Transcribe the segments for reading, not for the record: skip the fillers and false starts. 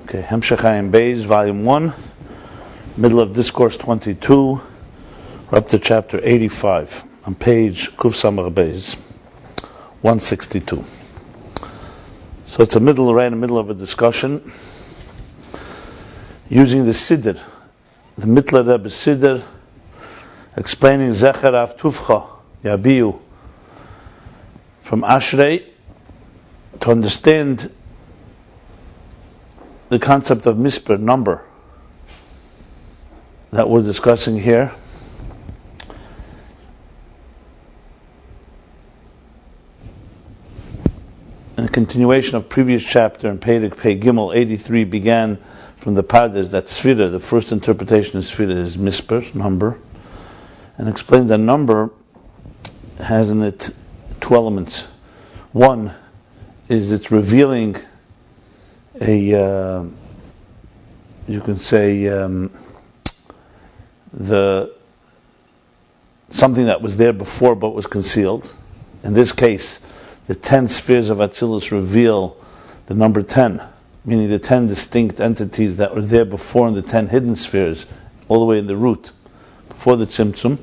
Okay, Ayin Beis, Volume 1, middle of Discourse 22, we're up to chapter 85, on page Kuf Samar Beis, 162. So it's right in the middle of a discussion, using the Siddur, the Mitler Rebbe Siddur, explaining Zecher Rav Tuvcho, Yabiu, from Atzeret, to understand the concept of mispar, number, that we're discussing here. In continuation of previous chapter in Perek Pei Gimel 83 began from the Pardes that Sefirah, the first interpretation of Sefirah is mispar, number, and explained that number has in it two elements. One is it's revealing you can say something that was there before but was concealed. In this case, the 10 spheres of Atzilus reveal the number 10, meaning the 10 distinct entities that were there before in the 10 hidden spheres, all the way in the root, before the Tzimtzum.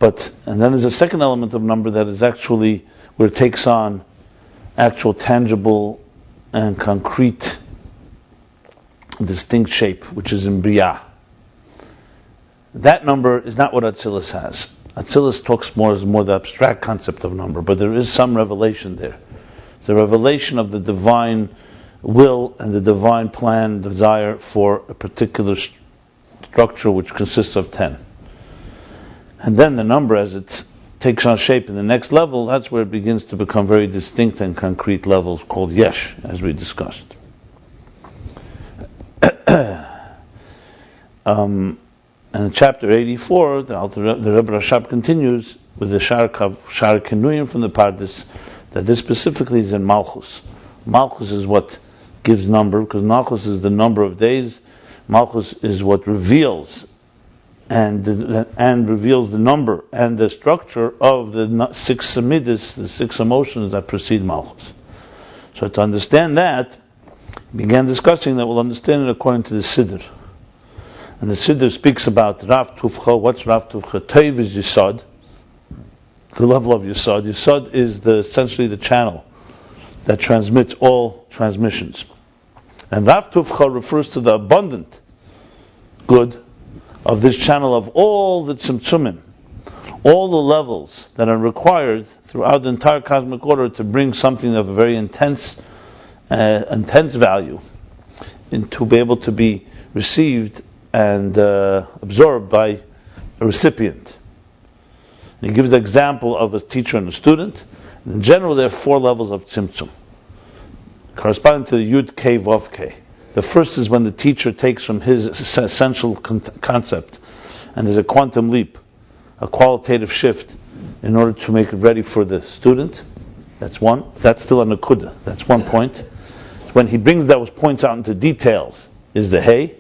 And then there's a second element of number that is actually where it takes on actual tangible and concrete distinct shape, which is in Biyah. That number is not what Atzilus has. Atzilus talks more the abstract concept of number, but there is some revelation there. It's a revelation of the divine will and the divine plan, desire for a particular structure which consists of 10. And then the number, as it takes on shape in the next level, that's where it begins to become very distinct and concrete levels called Yesh, as we discussed. And in chapter 84, the Rebbe Rashab continues with the Shar Kinuyim from the Pardes, that this specifically is in Malchus. Malchus is what gives number, because Malchus is the number of days. Malchus is what reveals and reveals the number and the structure of the 6 midas, the 6 emotions that precede Malchus. So to understand that, we began discussing that we'll understand it according to the Siddur. And the Siddur speaks about Rav Tuvcho. What's Rav Tuvcho? Teiv is Yisod, the level of Yisod. Yisod is essentially the channel that transmits all transmissions. And Rav Tuvcho refers to the abundant good of this channel of all the tzimtzumim, all the levels that are required throughout the entire cosmic order to bring something of a very intense value and to be able to be received and absorbed by a recipient. And he gives the example of a teacher and a student. In general, there are 4 levels of tzimtzum, corresponding to the Yud Kei Vav Kei. The first is when the teacher takes from his essential concept, and there's a quantum leap, a qualitative shift, in order to make it ready for the student. That's one. That's still a nakuda. That's one point. When he brings those points out into details, is the hey.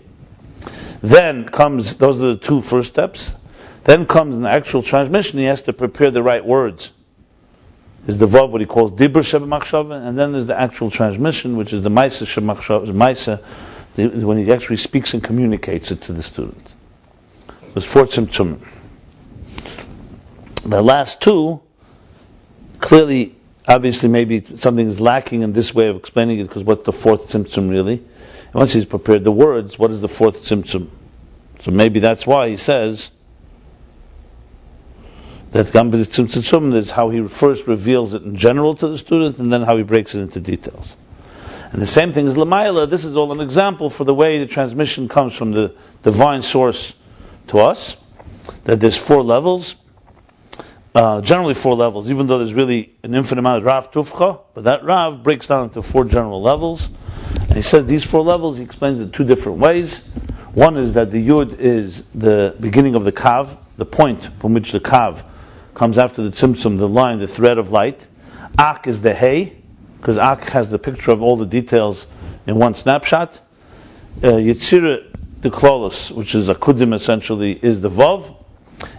Then comes, those are the 2 first steps. Then comes an actual transmission. He has to prepare the right words. Is the vav, what he calls dibur shebamachshava, and then there's the actual transmission, which is the maisa shebamachshava, when he actually speaks and communicates it to the student. There's 4 tzimtzumim. The last 2, clearly, obviously, maybe something is lacking in this way of explaining it, because what's the 4th tzimtzum really? And once he's prepared the words, what is the 4th tzimtzum? So maybe that's why he says that Gambit Tzimtzum is how he first reveals it in general to the student, and then how he breaks it into details. And the same thing is Lamaila. This is all an example for the way the transmission comes from the divine source to us, that there's 4 levels, generally 4 levels, even though there's really an infinite amount of Rav Tuvcho, but that Rav breaks down into 4 general levels. And he says these 4 levels, he explains it 2 different ways. One is that the Yud is the beginning of the Kav, the point from which the Kav comes after the Tzimtzum, the line, the thread of light. Ak is the Hey, because Ak has the picture of all the details in one snapshot. Yetzirah, the Klolus, which is a Kudim essentially, is the Vav.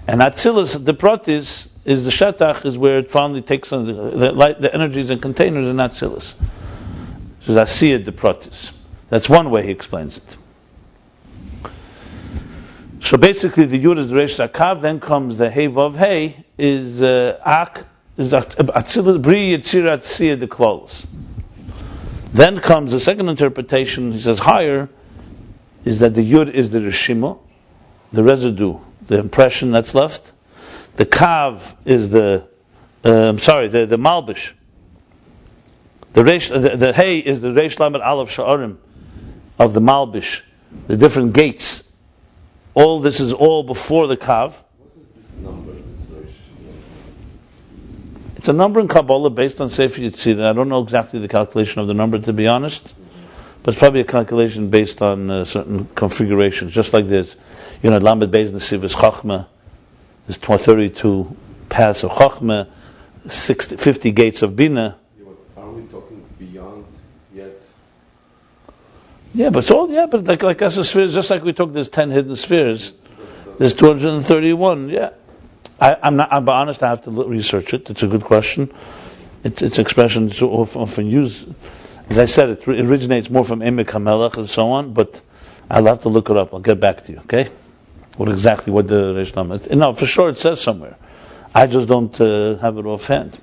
And Atzilus, the Pratis, is the Shetach, is where it finally takes on the energies and containers in Atzilus. So Asiyah, the Pratis. That's one way he explains it. So basically, the Yud is the Reish Akav, then comes the Hey Vav Hey, is Ak, is Atzeret Bri Yitzir Atziyah the Klolos. Then comes the second interpretation, he says higher, is that the Yud is the Rishima, the residue, the impression that's left. The Kav is the Malbish. The Hey is the Reish Lamed Aleph Sha'arim of the Malbish, the different gates. All this is all before the Kav. What is this number? It's a number in Kabbalah based on Sefer Yetzirah. I don't know exactly the calculation of the number, to be honest, but it's probably a calculation based on certain configurations, just like this. Lamed Beis Nesiv is Chachma. There's 32 paths of Chachma, 50 gates of Bina. Are we talking beyond yet? Yeah, but like as a spheres, just like we took, there's 10 hidden spheres. There's 231. Yeah, I'm honest. I have to research it. It's a good question. It's expressions often used. As I said, it originates more from Emek HaMelech and so on. But I'll have to look it up. I'll get back to you. Okay? What the Reish Lamed? No, for sure it says somewhere. I just don't have it offhand.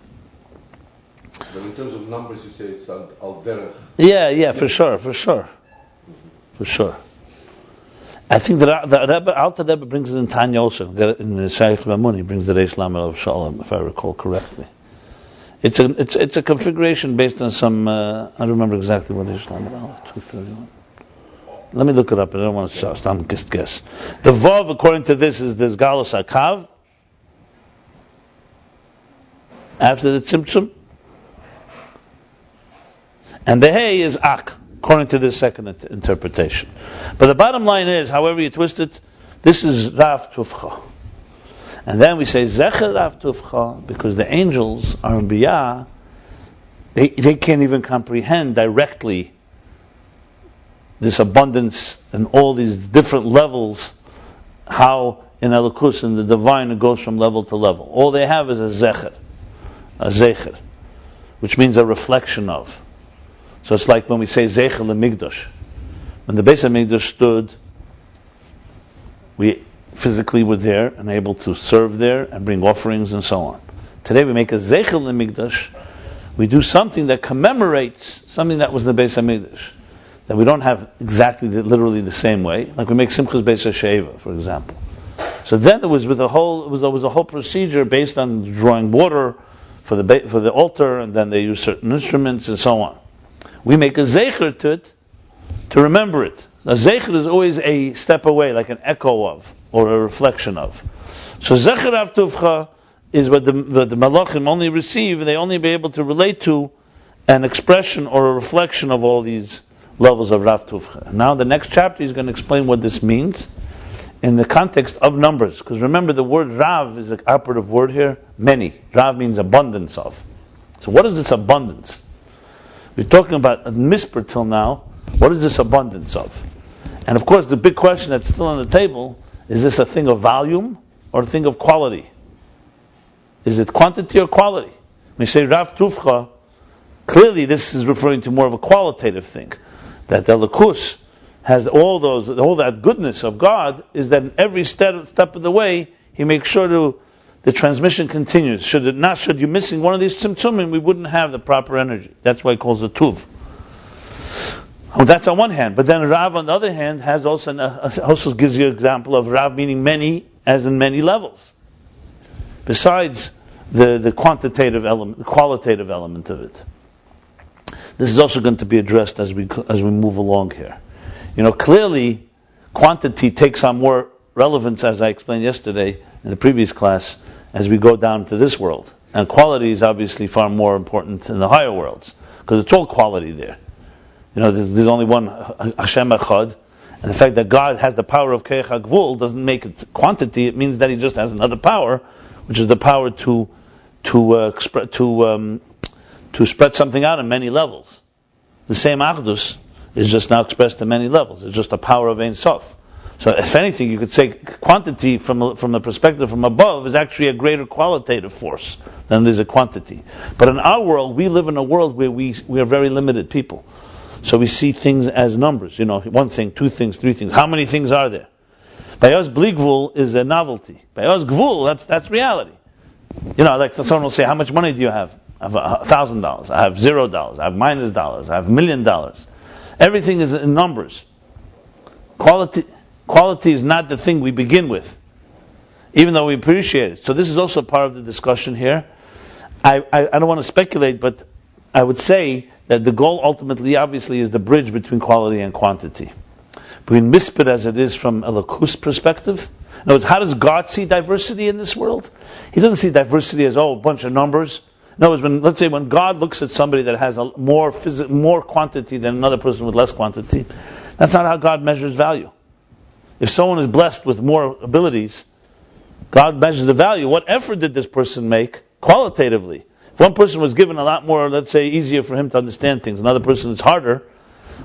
But in terms of numbers, you say it's al derech. Yeah, for sure. I think that the Rebbe, Alter Rebbe brings it in Tanya also. In the Shaykh Mamun, he brings the Reish Lamed of Shalom, if I recall correctly. It's a configuration based on some. I don't remember exactly what Reish Lamed 231. Let me look it up. I don't want to guess. The Vav, according to this, is this Galus Akav after the Tzimtzum, and the Hey is Ak, according to this second interpretation. But the bottom line is, however you twist it, this is Rav Tuvcho. And then we say Zecher Rav Tuvcho, because the angels are in Biyah, they can't even comprehend directly this abundance and all these different levels, how in Elokus, in the divine, it goes from level to level. All they have is a Zecher, which means a reflection of. So it's like when we say Zecher LeMigdash. When the Beis HaMikdash stood, we physically were there and able to serve there and bring offerings and so on. Today we make a Zecher LeMigdash. We do something that commemorates something that was the Beis HaMikdash, that we don't have exactly literally the same way. Like we make Simchas Beis HaSheva, for example. So then it was a whole procedure based on drawing water for the altar, and then they use certain instruments and so on. We make a Zecher to it, to remember it. A Zecher is always a step away, like an echo of, or a reflection of. So Zecher Rav Tuvcho is what the Malachim only receive, and they only be able to relate to an expression or a reflection of all these levels of Rav Tuvcho. Now the next chapter is going to explain what this means in the context of numbers. Because remember, the word Rav is an operative word here, many. Rav means abundance of. So what is this abundance? We're talking about a mispar till now. What is this abundance of? And of course, the big question that's still on the table, is this a thing of volume or a thing of quality? Is it quantity or quality? When you say Rav Tuvcho, clearly this is referring to more of a qualitative thing. That the Elokus has all that goodness of God, is that in every step of the way, He makes sure the transmission continues. Should you missing one of these tzimtzumim, we wouldn't have the proper energy. That's why He calls it Tuv. Well, that's on one hand. But then Rav, on the other hand, has also gives you an example of Rav meaning many, as in many levels. Besides the quantitative element, the qualitative element of it. This is also going to be addressed as we move along here. Clearly, quantity takes on more relevance, as I explained yesterday in the previous class, as we go down to this world. And quality is obviously far more important in the higher worlds, because it's all quality there. There's only one Hashem Echad, and the fact that God has the power of Keich HaGvul doesn't make it quantity. It means that He just has another power, which is the power to spread something out in many levels. The same Achdus is just now expressed in many levels. It's just a power of Ein Sof. So if anything, you could say quantity from the perspective from above is actually a greater qualitative force than it is a quantity. But in our world, we live in a world where we are very limited people. So we see things as numbers. One thing, two things, three things. How many things are there? By us, bli gvul is a novelty. By us, gvul, that's reality. Like someone will say, how much money do you have? I have $1,000. I have $0. I have -$, I have $1 million. Everything is in numbers. Quality is not the thing we begin with, even though we appreciate it. So this is also part of the discussion here. I don't want to speculate, but I would say that the goal ultimately, obviously, is the bridge between quality and quantity. Between mispar as it is from a lakus perspective. In other words, how does God see diversity in this world? He doesn't see diversity as, a bunch of numbers. In other words, let's say when God looks at somebody that has more quantity than another person with less quantity, that's not how God measures value. If someone is blessed with more abilities, God measures the value. What effort did this person make qualitatively? If one person was given a lot more, let's say, easier for him to understand things, another person is harder,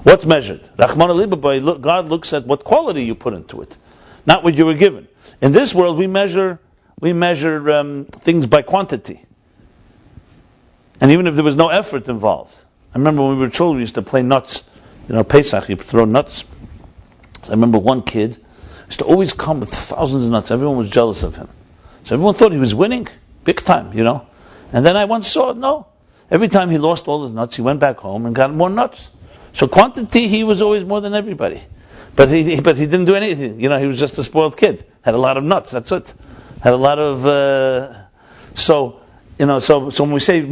what's measured? God looks at what quality you put into it, not what you were given. In this world, we measure things by quantity. And even if there was no effort involved. I remember when we were children, we used to play nuts. Pesach, you throw nuts. So I remember one kid used to always come with thousands of nuts. Everyone was jealous of him. So everyone thought he was winning, big time, And then I once saw, no. Every time he lost all his nuts, he went back home and got more nuts. So quantity, he was always more than everybody. But he didn't do anything. He was just a spoiled kid. Had a lot of nuts, that's it. Had a lot of... So when we say a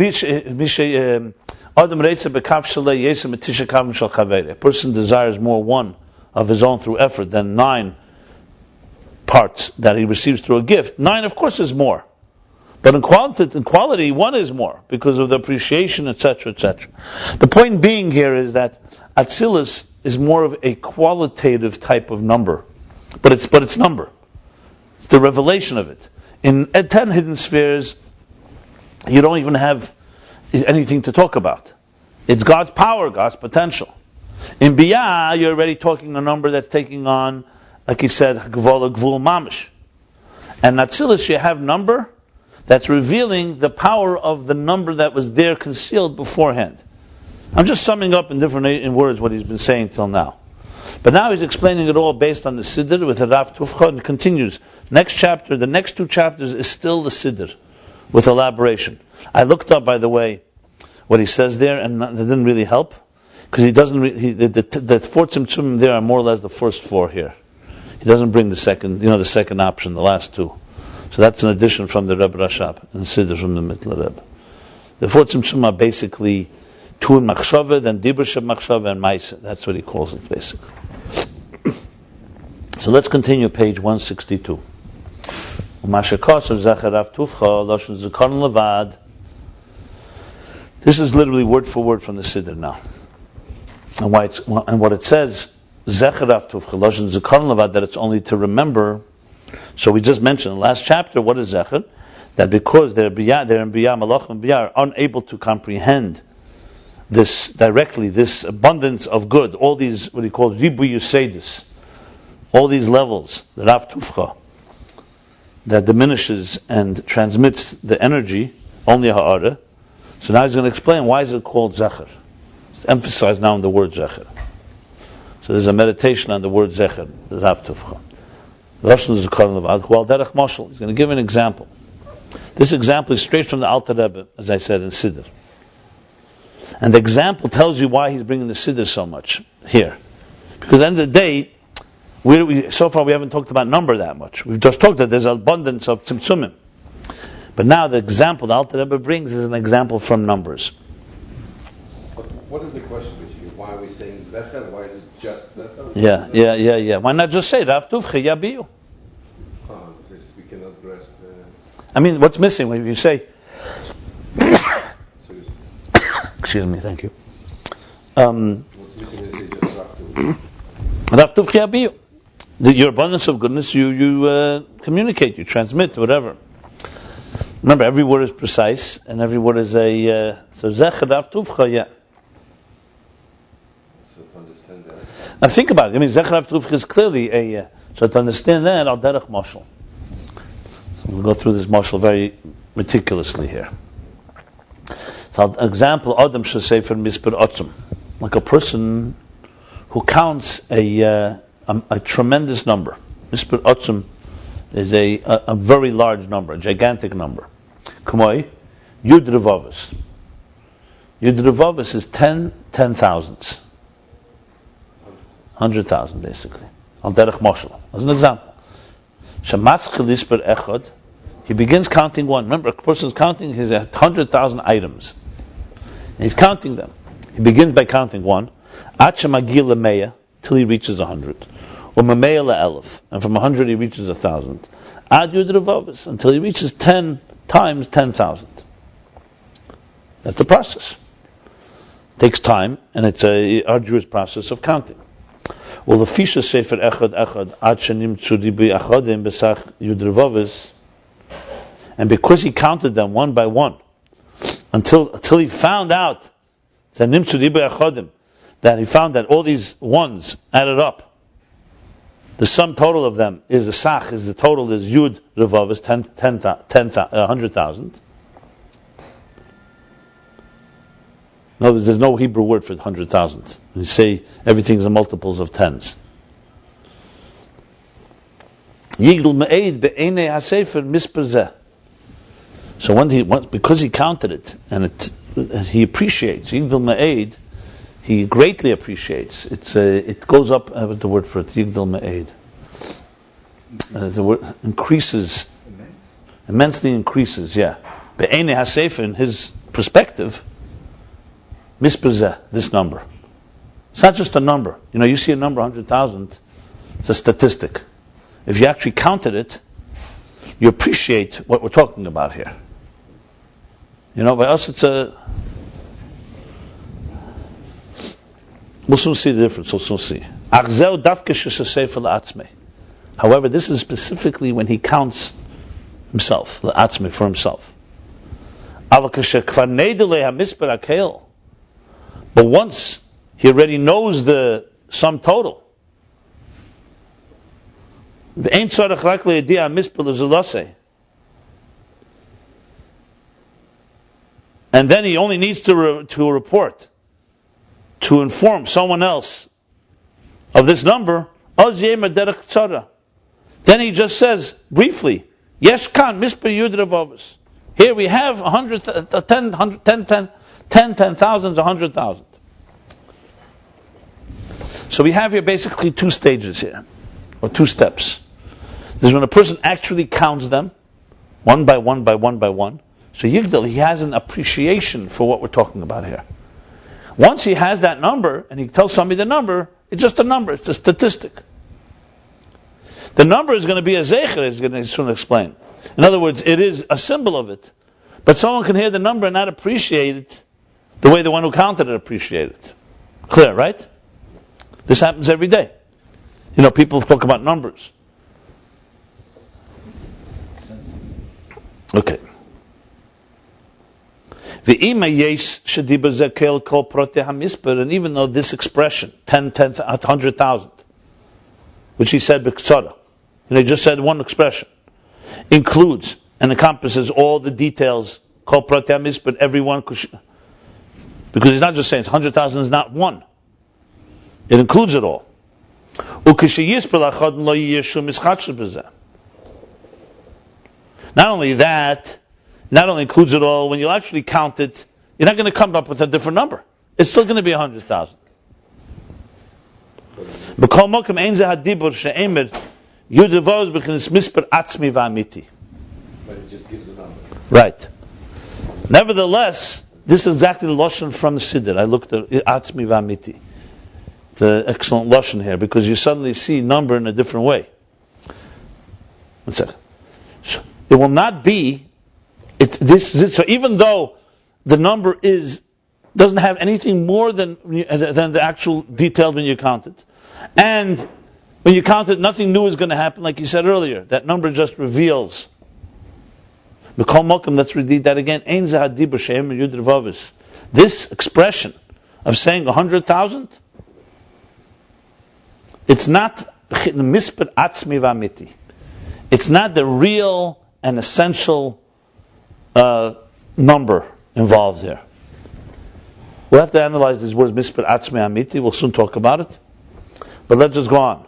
person desires more one of his own through effort than 9 parts that he receives through a gift, 9 of course is more. But in quality, 1 is more because of the appreciation, etc., etc. The point being here is that Atzilus is more of a qualitative type of number, but it's number. It's the revelation of it. In 10 hidden spheres, you don't even have anything to talk about. It's God's power, God's potential. In Biyah, you're already talking a number that's taking on, like he said, Gvola Gvul Mamish. And Atzilus, you have number that's revealing the power of the number that was there concealed beforehand. I'm just summing up in words what he's been saying till now. But now he's explaining it all based on the Siddur with the Rav Tuvcho, and continues. Next chapter, the next 2 chapters is still the Siddur with elaboration. I looked up, by the way, what he says there, and it didn't really help, because he doesn't. The 4 tzimtzumim there are more or less the first 4 here. He doesn't bring the second option, the last 2. So that's an addition from the Rebbe Rashab and Siddur from the Mittel Rebbe. The 4 tzimtzumim are basically 2 in machshava, then dibur sheb machshava and ma'aseh. That's what he calls it, basically. So let's continue, page 162. Zecher Rav Tuvcho lashon zikaron levad. This is literally word for word from the Siddur now. And what it says, Zecher Rav Tuvcho lashon zikaron levad, that it's only to remember. So we just mentioned in the last chapter, what is Zecher? That because they're in Biyah, Malach and Biyah are unable to comprehend this directly, this abundance of good, all these, what he calls Ribu Yuseidis, all these levels, the Rav Tuvcho, that diminishes and transmits the energy, only ha'ara. So now he's going to explain why is it called Zecher. It's emphasized now in the word Zecher. So there's a meditation on the word Zecher, the Rav Tuvcho. He's going to give an example. This example is straight from the Alter Rebbe, as I said in Siddur. And the example tells you why he's bringing the Siddur so much here. Because at the end of the day, so far we haven't talked about number that much. We've just talked that there's an abundance of tzimtzumim. But now the example the Alter Rebbe brings is an example from numbers. But what is the question with you? Why are we saying Zecher? Why is it just Zecher? Yeah. Why not just say Rav Tuvcho Yabiyu? We cannot grasp. I mean, what's missing when you say? Excuse me, thank you. What's missing is just Rav Tuvcho. Rav Tuvcho Yabiyu. Your abundance of goodness, you communicate, you transmit, whatever. Remember, every word is precise, and every word is a... so Zecher Rav Tuvcho, yeah. So to understand that... Now think about it. I mean, Zecher Rav Tuvcho is clearly a... so to understand that, al derech mashal. So we'll go through this mashal very meticulously here. So example, Adam should say for mispar atzum. like a person who counts a tremendous number. Mispar atzmi is a very large number, a gigantic number. K'moi yud revovah. Yud revovah is 10 thousands. 100,000 basically. Al derech moshel. As an example. Shematzkel mispar echad. He begins counting one. Remember, a person's counting his 100,000 items. And he's counting them. He begins by counting one. Acha magil lemeya, till he reaches 100. Or mameya le'elef, and from 100 he reaches 1,000. Ad yud revovah, until he reaches 10 times 10,000. That's the process. It takes time, and it's an arduous process of counting. Well, the fisha sefer echad ad shenim tzudibi achadim besach yud revovah, and because he counted them one by one, until he found out that he found that all these ones added up, the sum total of them is the sach, is the total is yud revovah, 100,000. No, there's no Hebrew word for 100,000. You say everything's in multiples of tens. Yigdal me'ed be'enei hasefer mispar zeh. So because he counted it, and he appreciates, Yigdal Ma'ed, he greatly appreciates. It goes up, what's the word for it? Yigdal Ma'ed. The word increases, immensely increases, yeah. Be'ene HaSefer, in his perspective, mispar zeh, this number. It's not just a number. You see a number, 100,000, it's a statistic. If you actually counted it, you appreciate what we're talking about here. By us it's we'll soon see the difference, we'll soon see. However, this is specifically when he counts himself, the atzmi, for himself. But once he already knows the sum total, and then he only needs to report, to inform someone else of this number. Then he just says briefly, "Yesh kan mispar yud revovah." Here we have 10,000s, 100,000. So we have here basically two stages here, or two steps. There's when a person actually counts them, one by one by one by one. So Yigdal, he has an appreciation for what we're talking about here. Once he has that number, and he tells somebody the number, it's just a number, it's a statistic. The number is going to be a zecher, he's going to soon explain. In other words, it is a symbol of it. But someone can hear the number and not appreciate it the way the one who counted it appreciated it. Clear, right? This happens every day. People talk about numbers. Okay. And even though this expression, 100,000, which he said b'ktsara, he just said one expression, includes and encompasses all the details, kol protei hamispar, everyone, because he's not just saying 100,000 is not one. It includes it all. Not only that, not only includes it all, when you actually count it, you're not going to come up with a different number. It's still going to be 100,000. But it just gives a number. Right. Nevertheless, this is exactly the lashon from the Siddur. I looked at atzmi v'amiti. It's an excellent lashon here, because you suddenly see number in a different way. One second. So it will not be. So even though the number doesn't have anything more than the actual detail when you count it, and when you count it, nothing new is going to happen, like you said earlier. That number just reveals. Let's read that again. This expression of saying 100,000, it's not mispar atzmi v'amiti. It's not the real and essential number involved here. We'll have to analyze these words, mispar, atzmi, amiti. We'll soon talk about it. But let's just go on.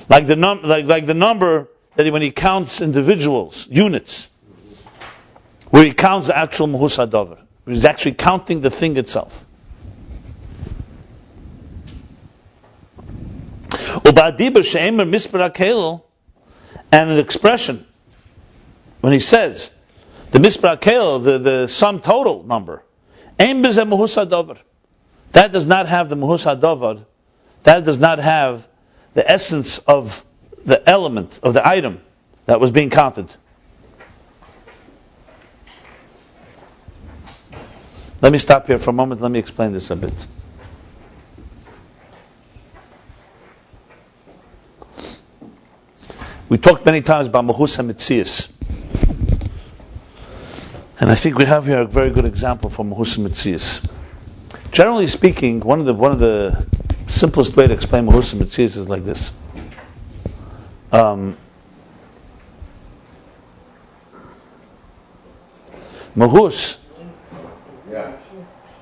Like the number that when he counts individuals, units, where he counts the actual muhus hadavar. He's actually counting the thing itself. And an expression, when he says the mispar kel, the sum total number, that does not have the muhus hadavar. That does not have the essence of the element of the item that was being counted. Let me stop here for a moment. Let me explain this a bit. We talked many times about mahus hametzias, and I think we have here a very good example for mahus hametzias. Generally speaking, one of the simplest way to explain mahus hametzias is like this. Mahus. Yeah,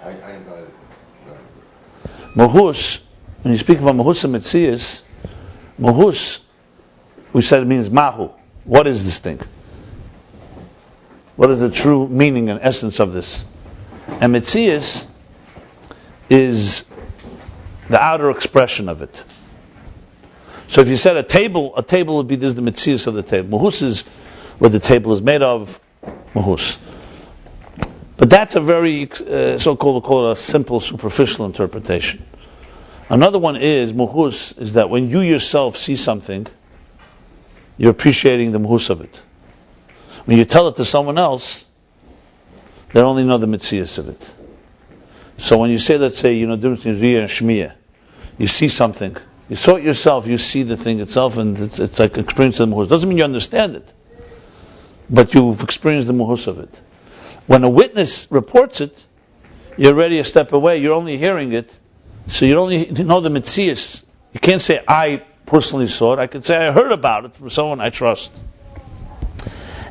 I got it. Mahus, when you speak about mahus hametzias, mahus, we said it means mahu. What is this thing? What is the true meaning and essence of this? And metzias is the outer expression of it. So if you said a table would be this the metzias of the table. Mahus is what the table is made of. Mahus. But that's a very so-called, we'll call it a simple, superficial interpretation. Another one is mahus is that when you yourself see something, you're appreciating the mahus of it. When you tell it to someone else, they only know the metzias of it. So when you say, let's say, difference between riyah and shmiyah, you see something, you saw it yourself, you see the thing itself, and it's like experiencing the mahus. Doesn't mean you understand it, but you've experienced the mahus of it. When a witness reports it, you're already a step away. You're only hearing it, so you only know the metzias. You can't say, I personally saw it. I could say, I heard about it from someone I trust.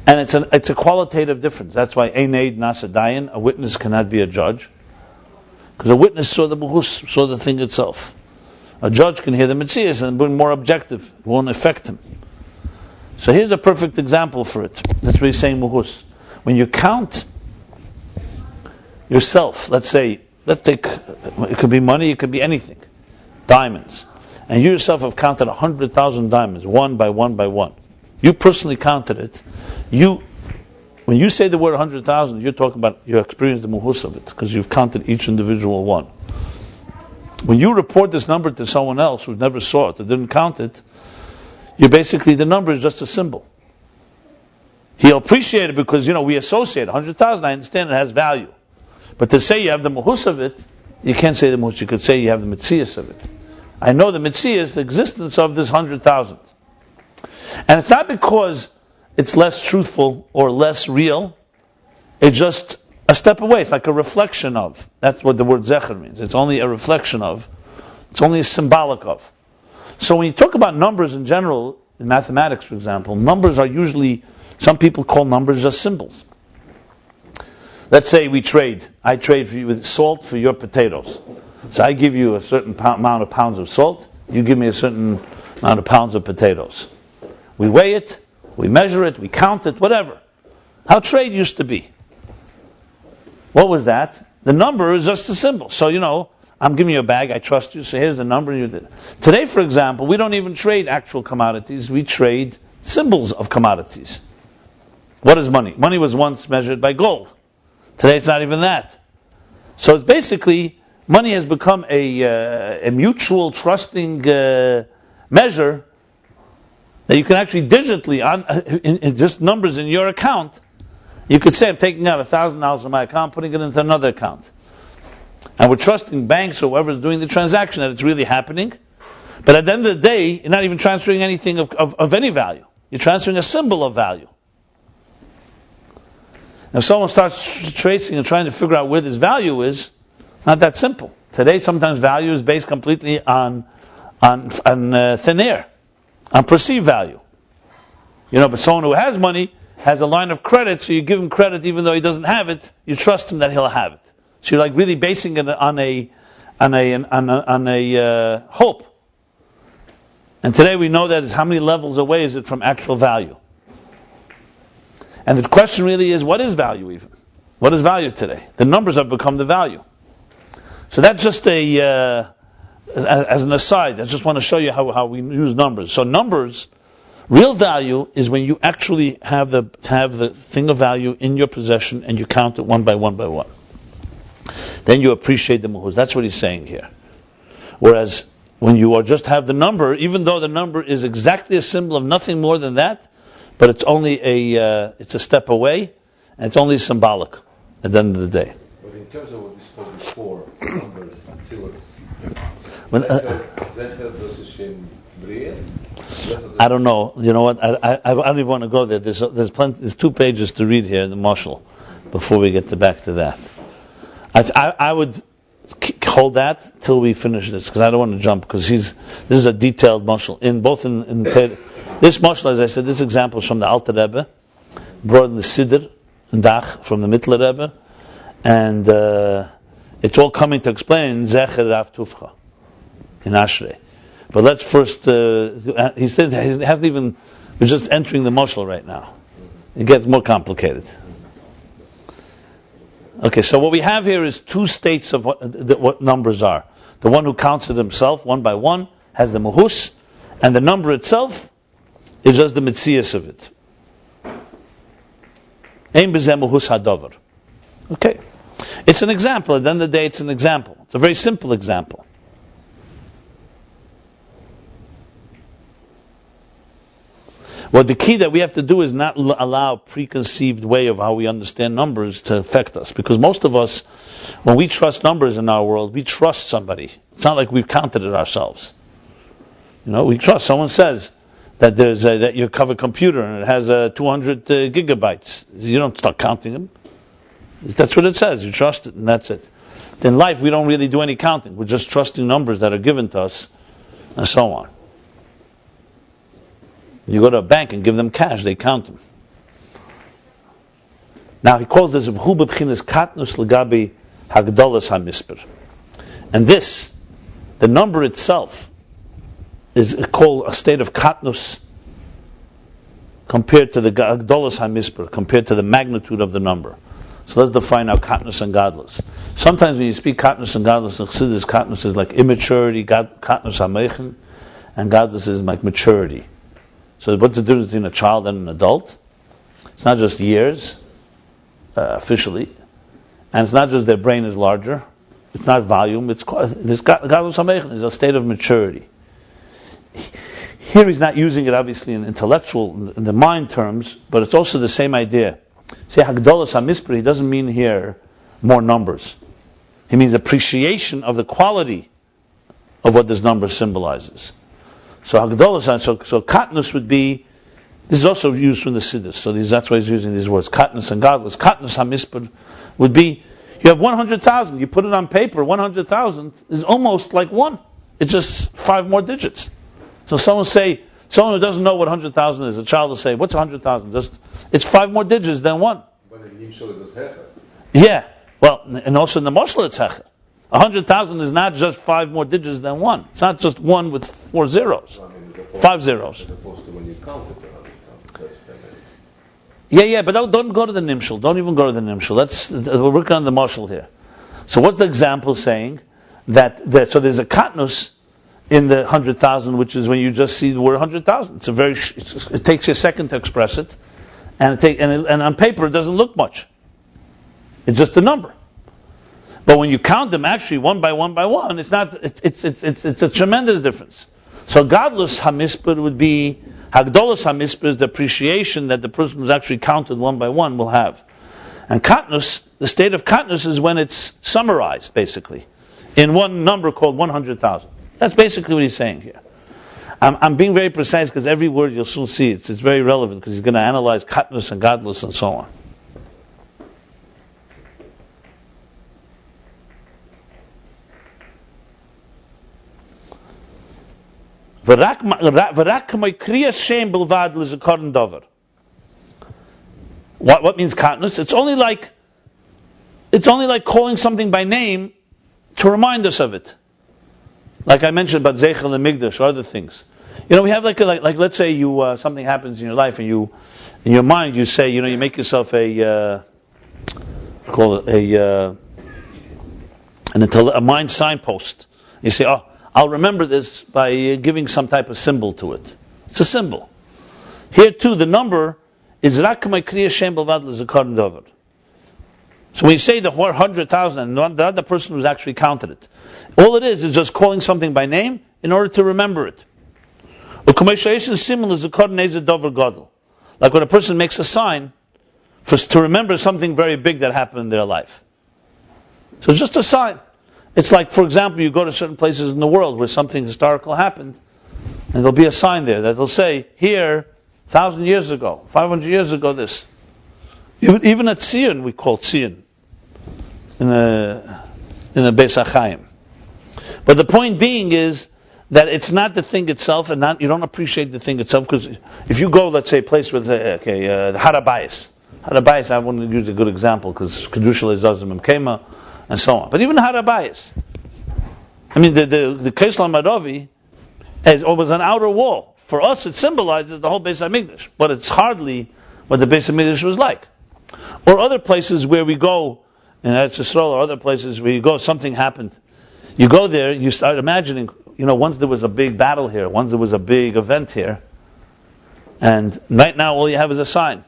And it's a qualitative difference. That's why ein eid nasa dayan, a witness cannot be a judge. Because a witness saw the mahus, saw the thing itself. A judge can hear the metzias and be more objective. It won't affect him. So here's a perfect example for it. That's what he's saying mahus. When you count yourself, let's take, it could be money, it could be anything, diamonds, and you yourself have counted 100,000 diamonds, one by one by one. You personally counted it. When you say the word 100,000, you're talking about you experience the muhus of it, because you've counted each individual one. When you report this number to someone else who never saw it, that didn't count it, the number is just a symbol. He'll appreciate it because, we associate 100,000, I understand it has value. But to say you have the muhus of it, you can't say the muhus, you could say you have the metzias of it. I know the metzias, the existence of this 100,000. And it's not because it's less truthful or less real, it's just a step away, it's like a reflection of. That's what the word zecher means. It's only a reflection of. It's only a symbolic of. So when you talk about numbers in general, in mathematics for example, numbers are usually, some people call numbers just symbols. Let's say I trade for you with salt for your potatoes. So I give you a certain amount of pounds of salt, you give me a certain amount of pounds of potatoes. We weigh it, we measure it, we count it, whatever. How trade used to be. What was that? The number is just a symbol. So, I'm giving you a bag, I trust you, so here's the number. Today, for example, we don't even trade actual commodities, we trade symbols of commodities. What is money? Money was once measured by gold. Today it's not even that. So it's basically, money has become a mutual trusting measure that you can actually digitally, in just numbers in your account, you could say I'm taking out $1,000 from my account, putting it into another account. And we're trusting banks or whoever's doing the transaction that it's really happening. But at the end of the day, you're not even transferring anything of any value. You're transferring a symbol of value. If someone starts tracing and trying to figure out where this value is, not that simple. Today, sometimes value is based completely on thin air, on perceived value. But someone who has money has a line of credit, so you give him credit even though he doesn't have it. You trust him that he'll have it. So you're like really basing it on a hope. And today we know that is how many levels away is it from actual value. And the question really is, what is value even? What is value today? The numbers have become the value. So that's just as an aside. I just want to show you how we use numbers. So numbers, real value is when you actually have the thing of value in your possession and you count it one by one by one. Then you appreciate the muhuz. That's what he's saying here. Whereas when you just have the number, even though the number is exactly a symbol of nothing more than that, but it's only it's a step away, and it's only symbolic at the end of the day. But in terms of what we spoke before, numbers, Zecher versus Shem Bria. I don't know. You know what? I don't even want to go there. There's 2 pages to read here in the Mashal before we get back to that. I would hold that till we finish this, because I don't want to jump, because this is a detailed Mashal in this Mashal, as I said, this example is from the Alter Rebbe, brought in the Siddur and Dach from the Mittler Rebbe, and it's all coming to explain Zecher Rav Tuvcho in Ashrei. But let's first, he said he hasn't even, we're just entering the Mashal right now. It gets more complicated. Okay, so what we have here is 2 states of what numbers are. The one who counts it himself, one by one, has the muhus, and the number itself is just the mitzias of it. Ayin Beis muhus hadover. Okay. It's an example. At the end of the day, it's an example. It's a very simple example. Well, the key that we have to do is not allow a preconceived way of how we understand numbers to affect us. Because most of us, when we trust numbers in our world, we trust somebody. It's not like we've counted it ourselves. We trust. Someone says that that you have a computer and it has 200 gigabytes. You don't start counting them. That's what it says. You trust it, and that's it. In life, we don't really do any counting. We're just trusting numbers that are given to us, and so on. You go to a bank and give them cash, they count them. Now he calls this v'hu b'bchinas katnus legabi hagdolus hamispar. And this, the number itself, is called a state of katnus compared to the gadlus hamispar, compared to the magnitude of the number. So let's define now katnus and gadlus. Sometimes when you speak katnus and gadlus, katnus is like immaturity, katnus hamechen, and gadlus is like maturity. So what's the difference between a child and an adult? It's not just years, officially, and it's not just their brain is larger. It's not volume. It's gadlus hamechen is a state of maturity. Here he's not using it obviously in intellectual, in the mind terms, but it's also the same idea. Say hagdolus hamispar, he doesn't mean here more numbers. He means appreciation of the quality of what this number symbolizes. So hagdolus, so katnus would be, this is also used from the Siddur, so that's why he's using these words, katnus and gadlus. Katnus hamispar would be, you have 100,000, you put it on paper, 100,000 is almost like 1. It's just 5 more digits. So someone who doesn't know what 100,000 is, a child will say, what's 100,000? It's 5 more digits than 1. But in Yimshal it was Hecha. Yeah, well, and also in the Moshe it's Hecha. 100,000 is not just 5 more digits than 1. It's not just 1 with 4 zeros. 5 zeros. As opposed to when you count it, 100,000. Yeah, but don't go to the Nimshal. Don't even go to the Nimshal. We're working on the Mashal here. So what's the example saying? So there's a katnus in the 100,000, which is when you just see the word 100,000. It takes you a second to express it, and on paper it doesn't look much. It's just a number. But when you count them actually one by one, it's not. It's a tremendous difference. So gadlus hamispar would be hagdolus hamispar is the appreciation that the person who's actually counted one by one will have. And katnus, the state of katnus is when it's summarized basically in one number called 100,000. That's basically what he's saying here. I'm being very precise because every word you'll soon see it's very relevant because he's going to analyze katnus and gadlus and so on. What means katnus? It's only like calling something by name to remind us of it. Like I mentioned about Zecher Rav Tuvcho or other things. We have like let's say you something happens in your life and you in your mind you say you make yourself a mind signpost. You say, oh, I'll remember this by giving some type of symbol to it. It's a symbol. Here too, the number is rak kriya shem belvad lezikaron davar. So when you say the 100,000, and the other person who's actually counted it, all it is just calling something by name in order to remember it. Like when a person makes a sign to remember something very big that happened in their life. So it's just a sign. It's like, for example, you go to certain places in the world where something historical happened, and there'll be a sign there that will say, here, 1,000 years ago, 500 years ago, this. Even at Tzion, we call Tzion in the Beis HaChaim. But the point being is that it's not the thing itself, and you don't appreciate the thing itself, because if you go, let's say, a place with the Rabbi, I wouldn't use a good example, because Kedusha Lezazim Kema, and so on. But even Rabbi, I mean, the Kesel Maravi was an outer wall. For us, it symbolizes the whole Beis HaMikdash, but it's hardly what the Beis HaMikdash was like. Or other places where we go, in Eretz Yisrael, or other places where you go, something happened. You go there, you start imagining, once there was a big battle here, once there was a big event here, and right now all you have is a sign.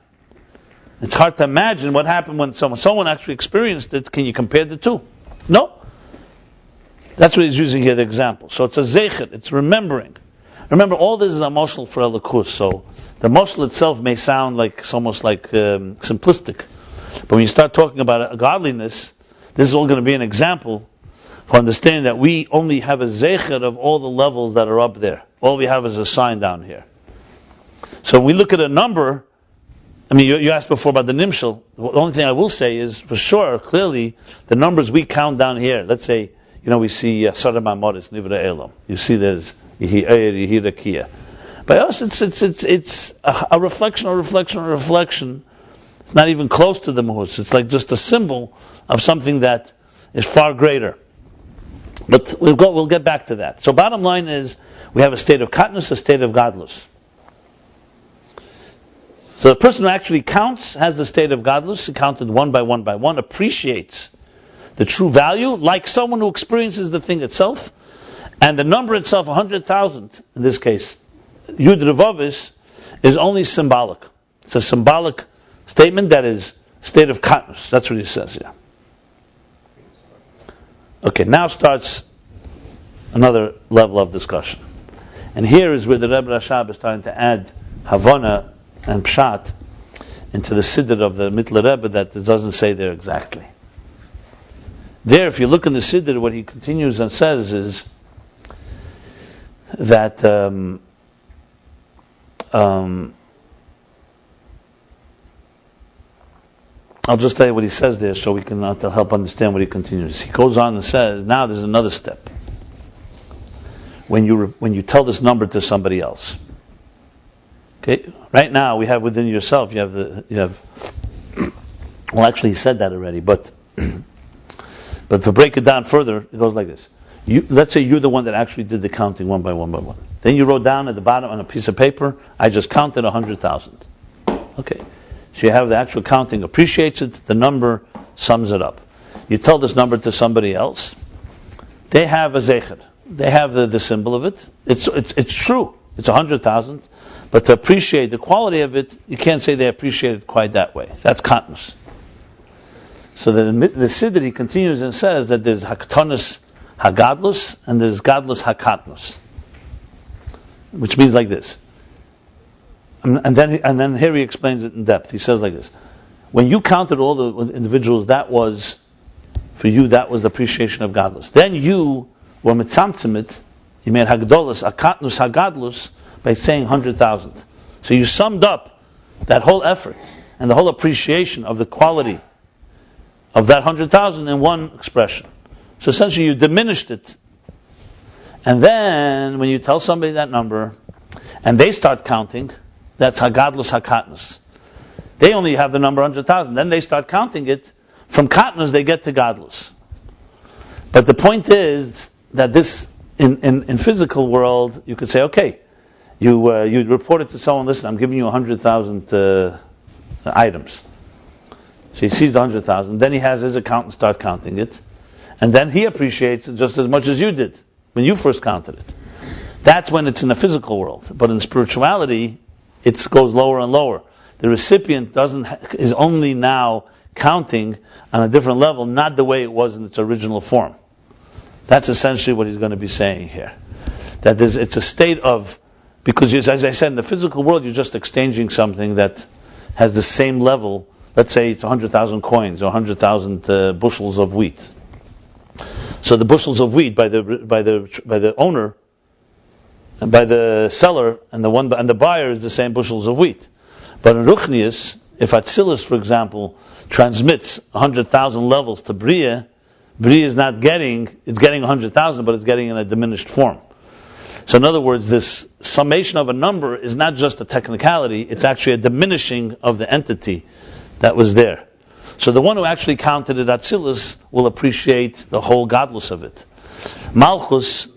It's hard to imagine what happened when someone actually experienced it. Can you compare the two? No. That's what he's using here, the example. So it's a zecher, it's remembering. Remember, all this is emotional for elikus, so the emotional itself may sound like it's almost like simplistic. But when you start talking about godliness, this is all going to be an example for understanding that we only have a zecher of all the levels that are up there. All we have is a sign down here. So when we look at a number, I mean, you asked before about the nimshal. The only thing I will say is, for sure, clearly, the numbers we count down here, let's say, we see Sarah Mamoris, Nivra Elam. You see there's Yehi Eir, Yehi Rakia. By us, it's a reflection. It's not even close to the Mahus. It's like just a symbol of something that is far greater. But we'll get back to that. So bottom line is, we have a state of katnus, a state of gadlus. So the person who actually counts has the state of gadlus, he counted one by one, appreciates the true value, like someone who experiences the thing itself, and the number itself, 100,000, in this case, Yud Revovis, is only symbolic. It's a symbolic statement that is state of katnus. That's what he says here. Okay, now starts another level of discussion. And here is where the Rebbe Rashab is trying to add Havana and Pshat into the Siddur of the Mittler Rebbe that it doesn't say there exactly. There, if you look in the Siddur, what he continues and says is that I'll just tell you what he says there so we can help understand what he continues. He goes on and says, now there's another step. When you tell this number to somebody else. Okay? Right now we have within yourself, well actually he said that already, but to break it down further, it goes like this. Let's say you're the one that actually did the counting one by one. Then you wrote down at the bottom on a piece of paper, I just counted 100,000. Okay. So you have the actual counting, appreciates it, the number sums it up. You tell this number to somebody else, they have a zecher. They have the symbol of it. It's true. It's 100,000. But to appreciate the quality of it, you can't say they appreciate it quite that way. That's katnus. So the Siddur, he continues and says that there's katnus hagadlus and there's gadlus hakatnus, which means like this. And then here he explains it in depth. He says like this: when you counted all the individuals, that was for you. That was appreciation of gadlus. Then you were mitzamtzimit. You made hagdolus akatnus hagadlus by saying 100,000. So you summed up that whole effort and the whole appreciation of the quality of that 100,000 in one expression. So essentially you diminished it And then, when you tell somebody that number, and they start counting, that's gadlus katnus. They only have the number 100,000. Then they start counting it. From katnus, they get to gadlus. But the point is that this, in physical world, you could say, okay, you report it to someone, listen, I'm giving you 100,000 items. So he sees the 100,000, then he has his accountant start counting it, and then he appreciates it just as much as you did when you first counted it. That's when it's in the physical world. But in spirituality, it goes lower and lower. The recipient is only now counting on a different level, not the way it was in its original form. That's essentially what he's going to be saying here. That it's a state of, because as I said, in the physical world, you're just exchanging something that has the same level. Let's say it's 100,000 coins or 100,000 bushels of wheat. So the bushels of wheat by the owner and by the seller and the buyer is the same bushels of wheat. But in Ruchnius, if Atzeret, for example, transmits 100,000 levels to Bria is not getting, it's getting 100,000, but it's getting in a diminished form. So in other words, this summation of a number is not just a technicality, it's actually a diminishing of the entity that was there. So the one who actually counted it Atzilus will appreciate the whole gadlus of it. Malchus,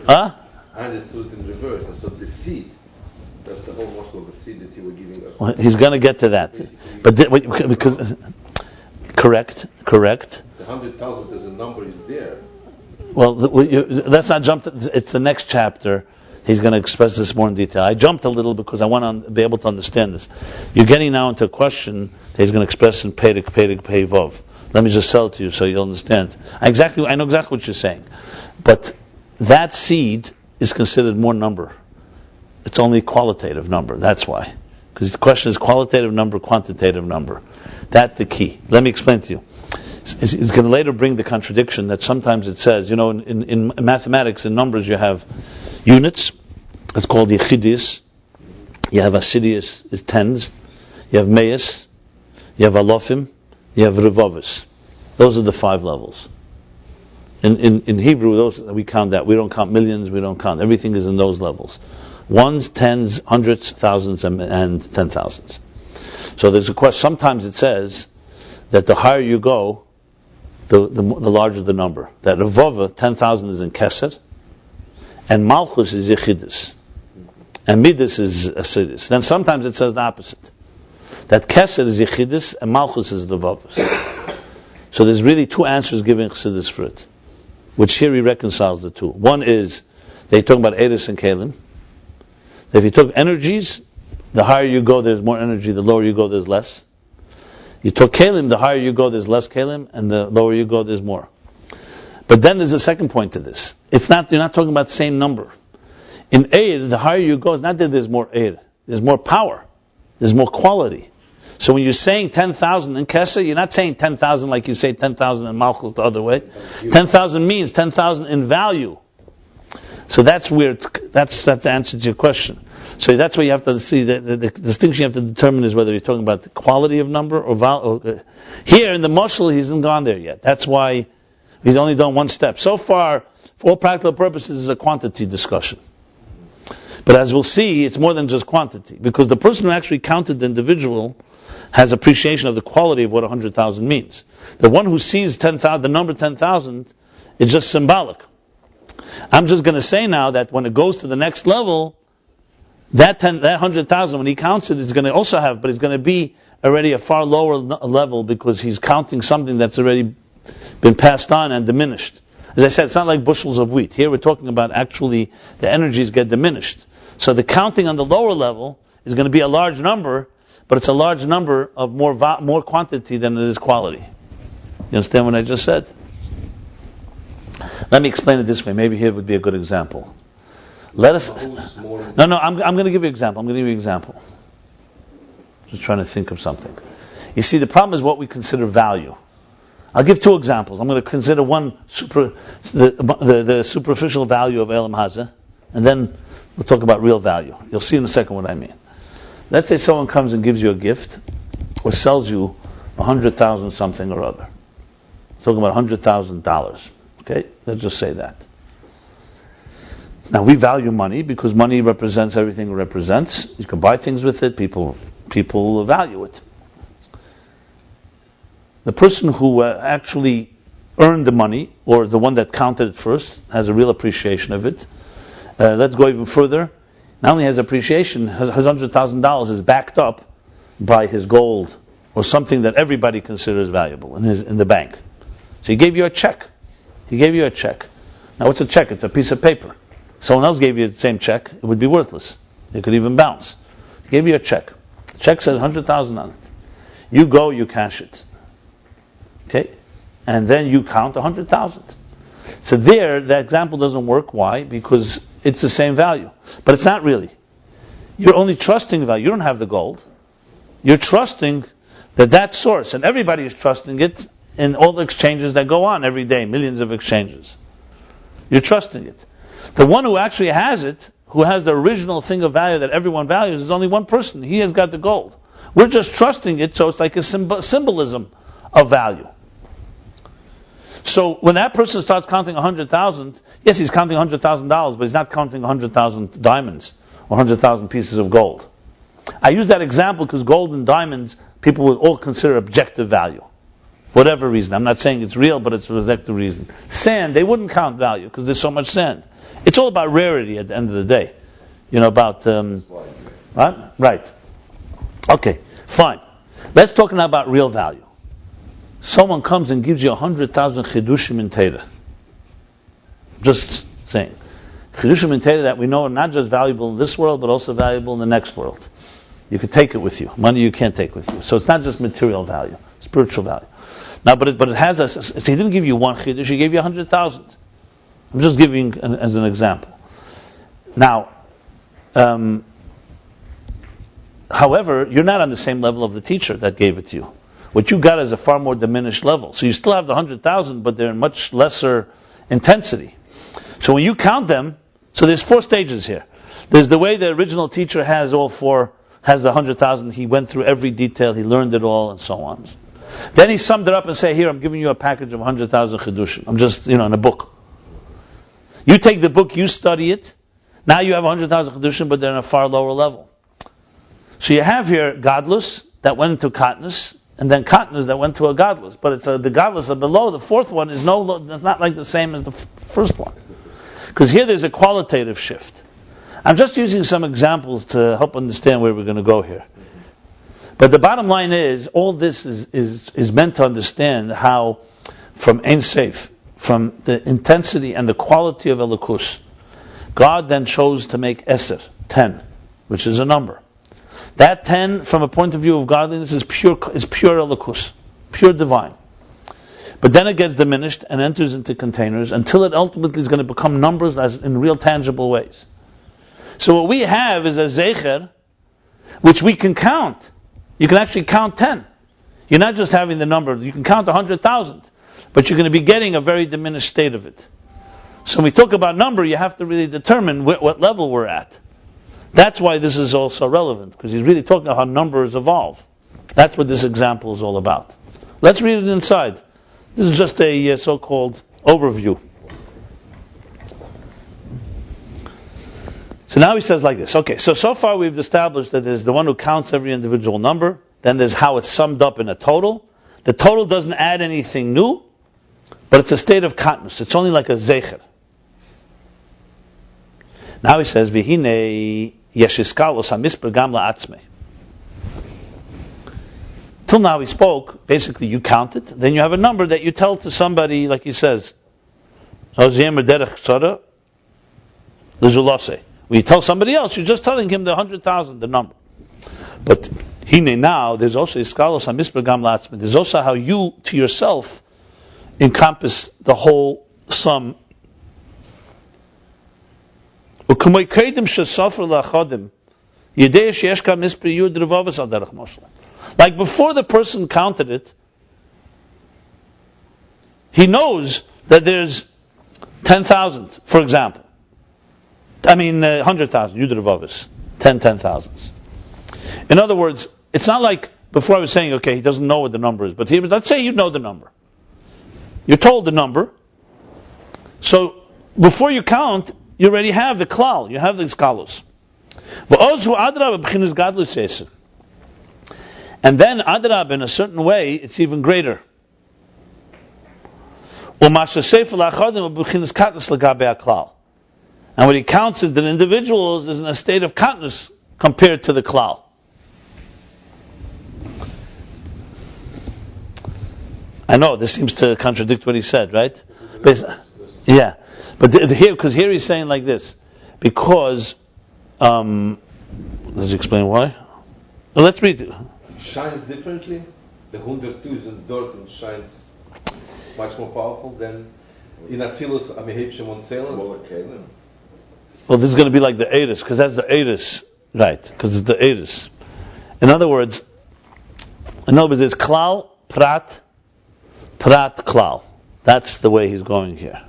I understood it in reverse. So the seed, that's the whole muscle of the seed that you were giving us. Well, he's going to get to that. But because correct. The 100,000 as a number is there. Well, let's not jump. It's the next chapter. He's going to express this more in detail. I jumped a little because I want to be able to understand this. You're getting now into a question that he's going to express in Peirik Vov. Let me just sell it to you so you'll understand. I know exactly what you're saying. But that seed is considered more number. It's only qualitative number. That's why. Because the question is qualitative number, quantitative number. That's the key. Let me explain to you. It's going to later bring the contradiction that sometimes it says, in mathematics, in numbers, you have units. It's called yechidis. You have asidius, is tens. You have meis. You have alofim. You have revovahs. Those are the 5 levels. In Hebrew, we count that. We don't count millions. We don't count. Everything is in those levels. Ones, tens, hundreds, thousands, and 10,000s. So there's a question. Sometimes it says that the higher you go, the larger the number. That revovah, 10,000 is in Kesed, and Malchus is Yechidus, and Midas is Asidus. Then sometimes it says the opposite. That Kesed is Yechidus, and Malchus is Revovah. So there's really 2 answers giving Chassidus for it, which here he reconciles the 2. One is, they talk about Eris and Kalim. If you took energies, the higher you go, there's more energy, the lower you go, there's less. You took kalim, the higher you go, there's less kalim, and the lower you go, there's more. But then there's a second point to this. You're not talking about the same number. In Eir, the higher you go, it's not that there's more Eir. There's more power. There's more quality. So when you're saying 10,000 in Kesser, you're not saying 10,000 like you say 10,000 in Malchus the other way. 10,000 means 10,000 in value. So that's weird. That's the answer to your question. So that's why you have to see the distinction you have to determine is whether you're talking about the quality of number or value. Here in the Moshel, he hasn't gone there yet. That's why he's only done one step. So far, for all practical purposes, it's a quantity discussion. But as we'll see, it's more than just quantity, because the person who actually counted the individual has appreciation of the quality of what 100,000 means. The one who sees 10,000, the number 10,000, is just symbolic. I'm just going to say now that when it goes to the next level, that 100,000, when he counts it, is going to also have, but it's going to be already a far lower level because he's counting something that's already been passed on and diminished. As I said, it's not like bushels of wheat. Here we're talking about actually the energies get diminished. So the counting on the lower level is going to be a large number, but it's a large number of more quantity than it is quality. You understand what I just said? Let me explain it this way. Maybe here would be a good example. I'm going to give you an example. Just trying to think of something. You see, the problem is what we consider value. I'll give 2 examples. I'm going to consider one the superficial value of Elam Hazeh, and then we'll talk about real value. You'll see in a second what I mean. Let's say someone comes and gives you a gift, or sells you 100,000 something or other. Talking about $100,000. Okay, let's just say that. Now we value money because money represents everything it represents. You can buy things with it. People value it. The person who actually earned the money, or the one that counted it first, has a real appreciation of it. Let's go even further. Not only has appreciation, his $100,000 is backed up by his gold or something that everybody considers valuable in the bank. So he gave you a check. Now what's a check? It's a piece of paper. Someone else gave you the same check, it would be worthless. It could even bounce. He gave you a check. The check says 100,000 on it. You go, you cash it. Okay? And then you count 100,000. So there, that example doesn't work. Why? Because it's the same value. But it's not really. You're only trusting value. You don't have the gold. You're trusting that source, and everybody is trusting it in all the exchanges that go on every day, millions of exchanges. You're trusting it. The one who actually has it, who has the original thing of value that everyone values, is only one person. He has got the gold. We're just trusting it, so it's like a symbolism of value. So when that person starts counting 100,000, yes, he's counting $100,000, but he's not counting 100,000 diamonds or 100,000 pieces of gold. I use that example because gold and diamonds, people would all consider objective value. Whatever reason. I'm not saying it's real, but it's a objective reason. Sand, they wouldn't count value because there's so much sand. It's all about rarity at the end of the day. About... what? Right. Okay, fine. Let's talk now about real value. Someone comes and gives you 100,000 chidushim in Torah. Just saying. Chidushim in Torah that we know are not just valuable in this world, but also valuable in the next world. You could take it with you. Money you can't take with you. So it's not just material value, spiritual value. Now, but it has he didn't give you one chidush, he gave you 100,000. I'm just giving as an example. Now, however, you're not on the same level of the teacher that gave it to you. What you got is a far more diminished level. So you still have the 100,000, but they're in much lesser intensity. So when you count them, so there's 4 stages here. There's the way the original teacher has all 4, has the 100,000. He went through every detail, he learned it all, and so on. Then he summed it up and said, here, I'm giving you a package of 100,000 chidushim. I'm just, in a book. You take the book, you study it. Now you have 100,000 chidushim, but they're in a far lower level. So you have here gadlus that went into katnus, and then katnus that went to a gadlus. But it's the gadlus of below. The 4th one is it's not like the same as the first one. Because here there's a qualitative shift. I'm just using some examples to help understand where we're going to go here. But the bottom line is, all this is meant to understand how, from Ein Sof, from the intensity and the quality of Elokus, God then chose to make Eser, 10, which is a number. That 10, from a point of view of godliness, is pure Elokus, pure divine. But then it gets diminished and enters into containers until it ultimately is going to become numbers as in real tangible ways. So what we have is a Zecher, which we can count. You can actually count 10. You're not just having the number, you can count 100,000, but you're going to be getting a very diminished state of it. So when we talk about number, you have to really determine what level we're at. That's why this is also relevant, because he's really talking about how numbers evolve. That's what this example is all about. Let's read it inside. This is just a so-called overview. So now he says like this. Okay, so far we've established that there's the one who counts every individual number. Then there's how it's summed up in a total. The total doesn't add anything new, but it's a state of katnus. It's only like a zecher. Now he says, V'hine yeshiskalos ha-mispar gam la-atzmi. Till now he spoke, basically you count it, then you have a number that you tell to somebody, like he says, when you tell somebody else, you're just telling him the 100,000, the number. But hine now, there's also iskalos ha-mispar gam la-atzmi. There's also how you, to yourself, encompass the whole sum. Like before the person counted it, he knows that there's 10,000, for example. 100,000, Yud Revovahs, 10,000s. In other words, it's not like before I was saying, okay, he doesn't know what the number is, but let's say you know the number. You're told the number. So before you count, you already have the klal, you have the galus. And then adrab, in a certain way, it's even greater. And when he counts it, the individuals is in a state of katnus compared to the klal. I know this seems to contradict what he said, right? Yeah, but here he's saying like this, because let's explain why. Well, let's read it. Shines differently. The 100,000 Dortmund shines much more powerful than in Atzilus Amehepshem on Smaller Kalim. Well, this is going to be like the Eris, because that's the Eris, right? Because it's the Eris. In other words, there's klal, prat, klal. That's the way he's going here.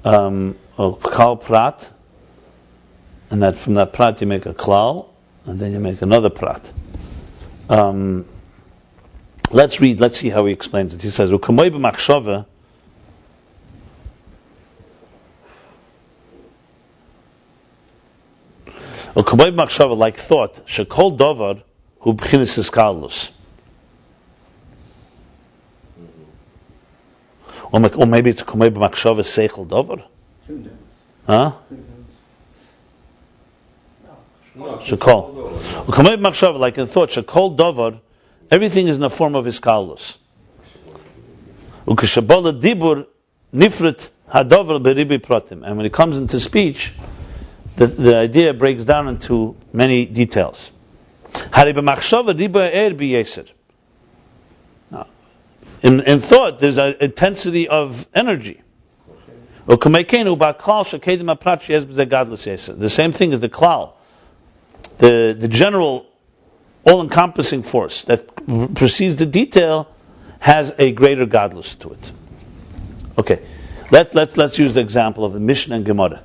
Klal, prat, and that from that prat you make a klal, and then you make another prat. Let's see how he explains it. He says, "Ukamoi b'machshava." Ukamoi b'machshava, like thought, shekol dovar hu b'chinas gadlus. Or maybe it's ukamoi b'machshava seichel dovar. Huh? Shekol. Ukamoi b'machshava, like in thought, shekol dovar. Everything is in the form of his gadlus. Ukeshabola dibur nifrit hadover beribi pratim. And when it comes into speech, the idea breaks down into many details. Hari b'machshava dibur er b'yeser. In thought, there's an intensity of energy. The same thing as the klal, the general, all-encompassing force that precedes the detail has a greater gadlus to it. Okay, let's use the example of the Mishnah and Gemara.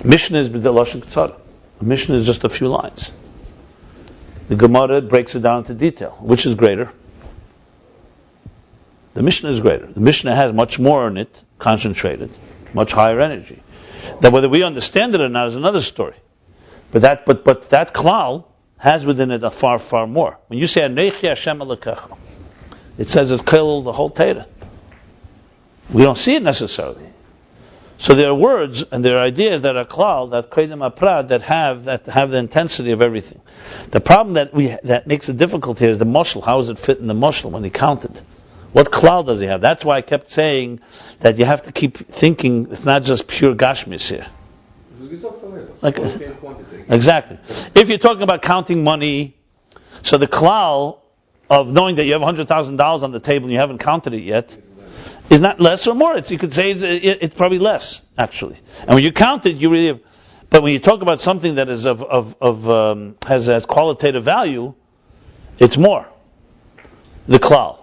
Mishnah is the lashon k'tzara. A Mishnah is just a few lines. The Gemara breaks it down into detail. Which is greater? The Mishnah is greater. The Mishnah has much more in it, concentrated, much higher energy. That whether we understand it or not is another story. But that klal has within it a far, far more. When you say Anechi Hashem Elokecha, it says it's killed the whole Torah. We don't see it necessarily. So there are words and there are ideas that are klal, that kedem aprad, that have the intensity of everything. The problem that makes it difficult here is the moshel. How does it fit in the moshel when he counted? What klal does he have? That's why I kept saying that you have to keep thinking it's not just pure gashmis here. Exactly. If you're talking about counting money, so the klal of knowing that you have $100,000 on the table and you haven't counted it yet is not less or more. You could say it's probably less, actually. And when you count it, you really have, but when you talk about something that is has qualitative value, it's more. The klal.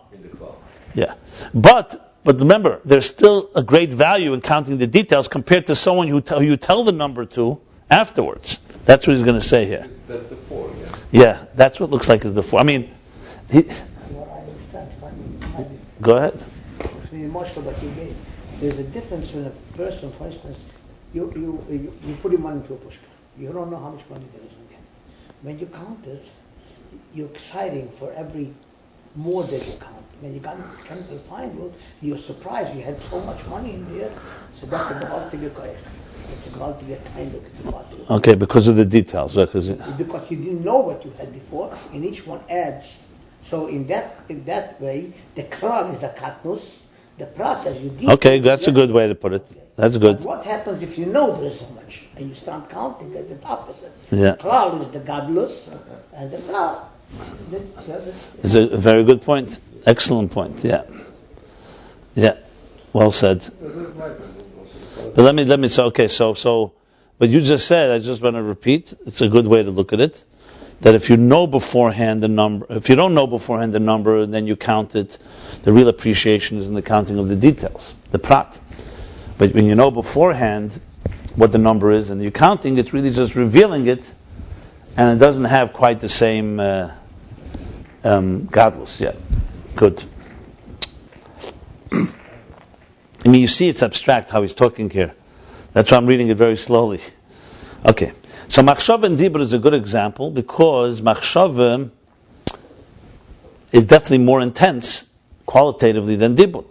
Yeah. But remember, there's still a great value in counting the details compared to someone who you tell the number to afterwards. That's what he's going to say here. That's the 4, yeah. Yeah, that's what looks like is the 4. I mean, go ahead. There's a difference when a person, for instance, you put your money into a pushka. You don't know how much money there is in it. When you count it, you're exciting for every more that you count. When you come to the final, you're surprised you had so much money in there. So that's a gewaltige koich. It's a gewaltige eindruk. Okay, because of the details. Because you didn't know what you had before, and each one adds. So in that way, the klal is a katnus. The prat, as you did. Okay, that's a good way to put it. Okay. That's good. But what happens if you know there is so much and you start counting at the opposite? Yeah. The klal is the gadlus, and the klal. It's a very good point. Excellent point. Yeah. Well said. But let me say. Okay, so, but you just said. I just want to repeat. It's a good way to look at it. That if you know beforehand the number, if you don't know beforehand the number, and then you count it, the real appreciation is in the counting of the details, the prat. But when you know beforehand what the number is and you're counting, it's really just revealing it, and it doesn't have quite the same gadlus. Yeah, good. I mean, you see, it's abstract how he's talking here. That's why I'm reading it very slowly. Okay. So machshava and dibur is a good example because machshava is definitely more intense qualitatively than dibur.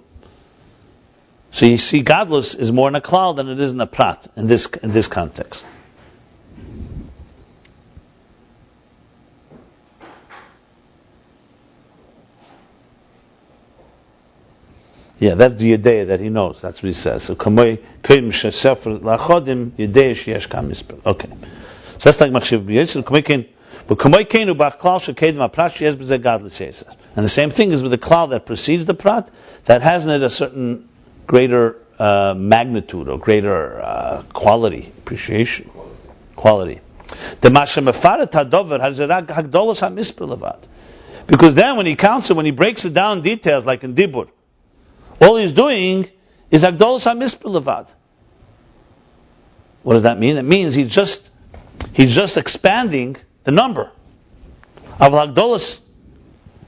So you see, gadlus is more in a klal than it is in a prat in this context. Yeah, that's the yedei that he knows. That's what he says. So kamei keim shesefer lachodim yedei sheyesh kam mispar. Okay, so that's like machshav b'yisrael. Kamei kein, but kamei keinu b'klal shekedim aprat sheyes b'zeh gadlus yeser. And the same thing is with the klal that precedes the prat, that has in it a certain greater magnitude or greater quality, appreciation, quality. The mashemefaret hadover has hagdolos hamispar levad. Because then when he counts it, when he breaks it down in details, like in dibur, all he's doing is gadlus hamispar levad. What does that mean? It means he's just expanding the number of gadlus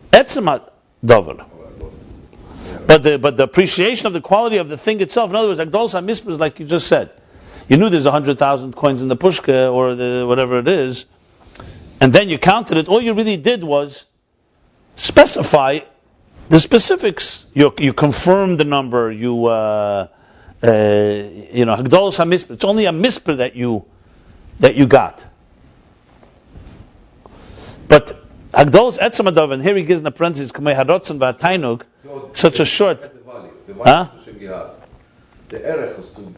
atzmi dover. But the appreciation of the quality of the thing itself, in other words, gadlus hamispar is like you just said. You knew there's 100,000 coins in the pushka or whatever it is, and then you counted it. All you really did was specify the specifics. You confirmed the number. Gadlus hamispar. It's only a mispar that you got. But gadlus atzmi dover, and here he gives in the parentheses kamei harotzen v'atainug, such a short. The erech was too.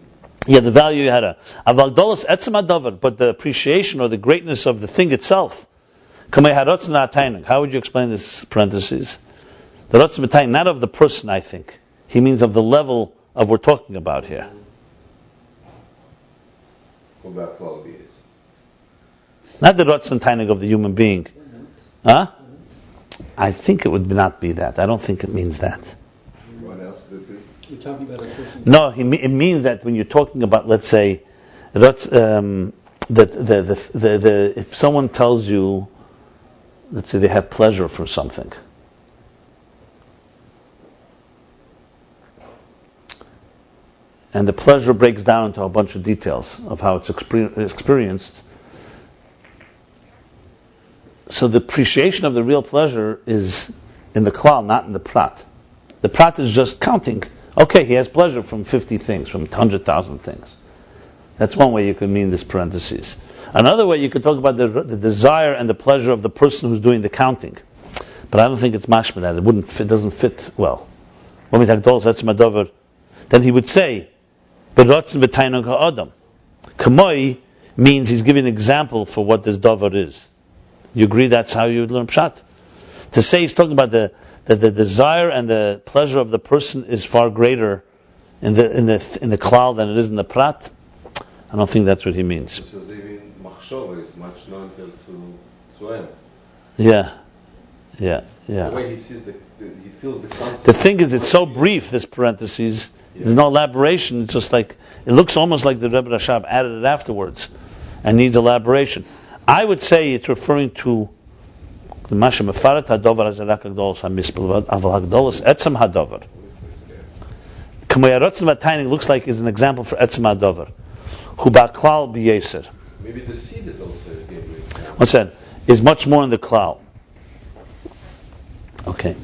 Yeah, the value you had. Aval gadlus atzmi dover, but the appreciation or the greatness of the thing itself. Kamei harotzen v'atainug. How would you explain this parentheses? The rotzen v'atainug, not of the person, I think. He means of the level of we're talking about here. Not the rotzen v'atainug of the human being. Huh? I think it would not be that. I don't think it means that. What else could it be? You're talking about a person. No, it means that when you're talking about, let's say, if someone tells you, let's say they have pleasure from something, and the pleasure breaks down into a bunch of details of how it's experienced. So the appreciation of the real pleasure is in the klal, not in the prat. The prat is just counting. Okay, he has pleasure from 50 things, from 100,000 things. That's one way you could mean this parentheses. Another way you could talk about the desire and the pleasure of the person who's doing the counting. But I don't think it's mashma that. It doesn't fit well. When we talk gadlus atzmi dover, then he would say, "Berotzen v'tainug ha'adam." Kamoi means he's giving an example for what this dover is. You agree that's how you would learn pshat? To say he's talking about the desire and the pleasure of the person is far greater in the klal than it is in the prat. I don't think that's what he means. So even machshava is much larger to end. Yeah. The way he sees he feels the concept. The thing is, it's so brief. This parentheses. There's no elaboration. It's just like it looks almost like the Rebbe Rashab added it afterwards, and needs elaboration. I would say it's referring to the Masha Mefaret Hadover as Rak Gadlus Hamispar Aval Gadlus Etzem Hadover. Kamei Harotzen v'atainug looks like is an example for Etzem Hadover. Hu ba'klal b'yeser. Maybe the seed is also a game. What's that? Is much more in the klal. Okay.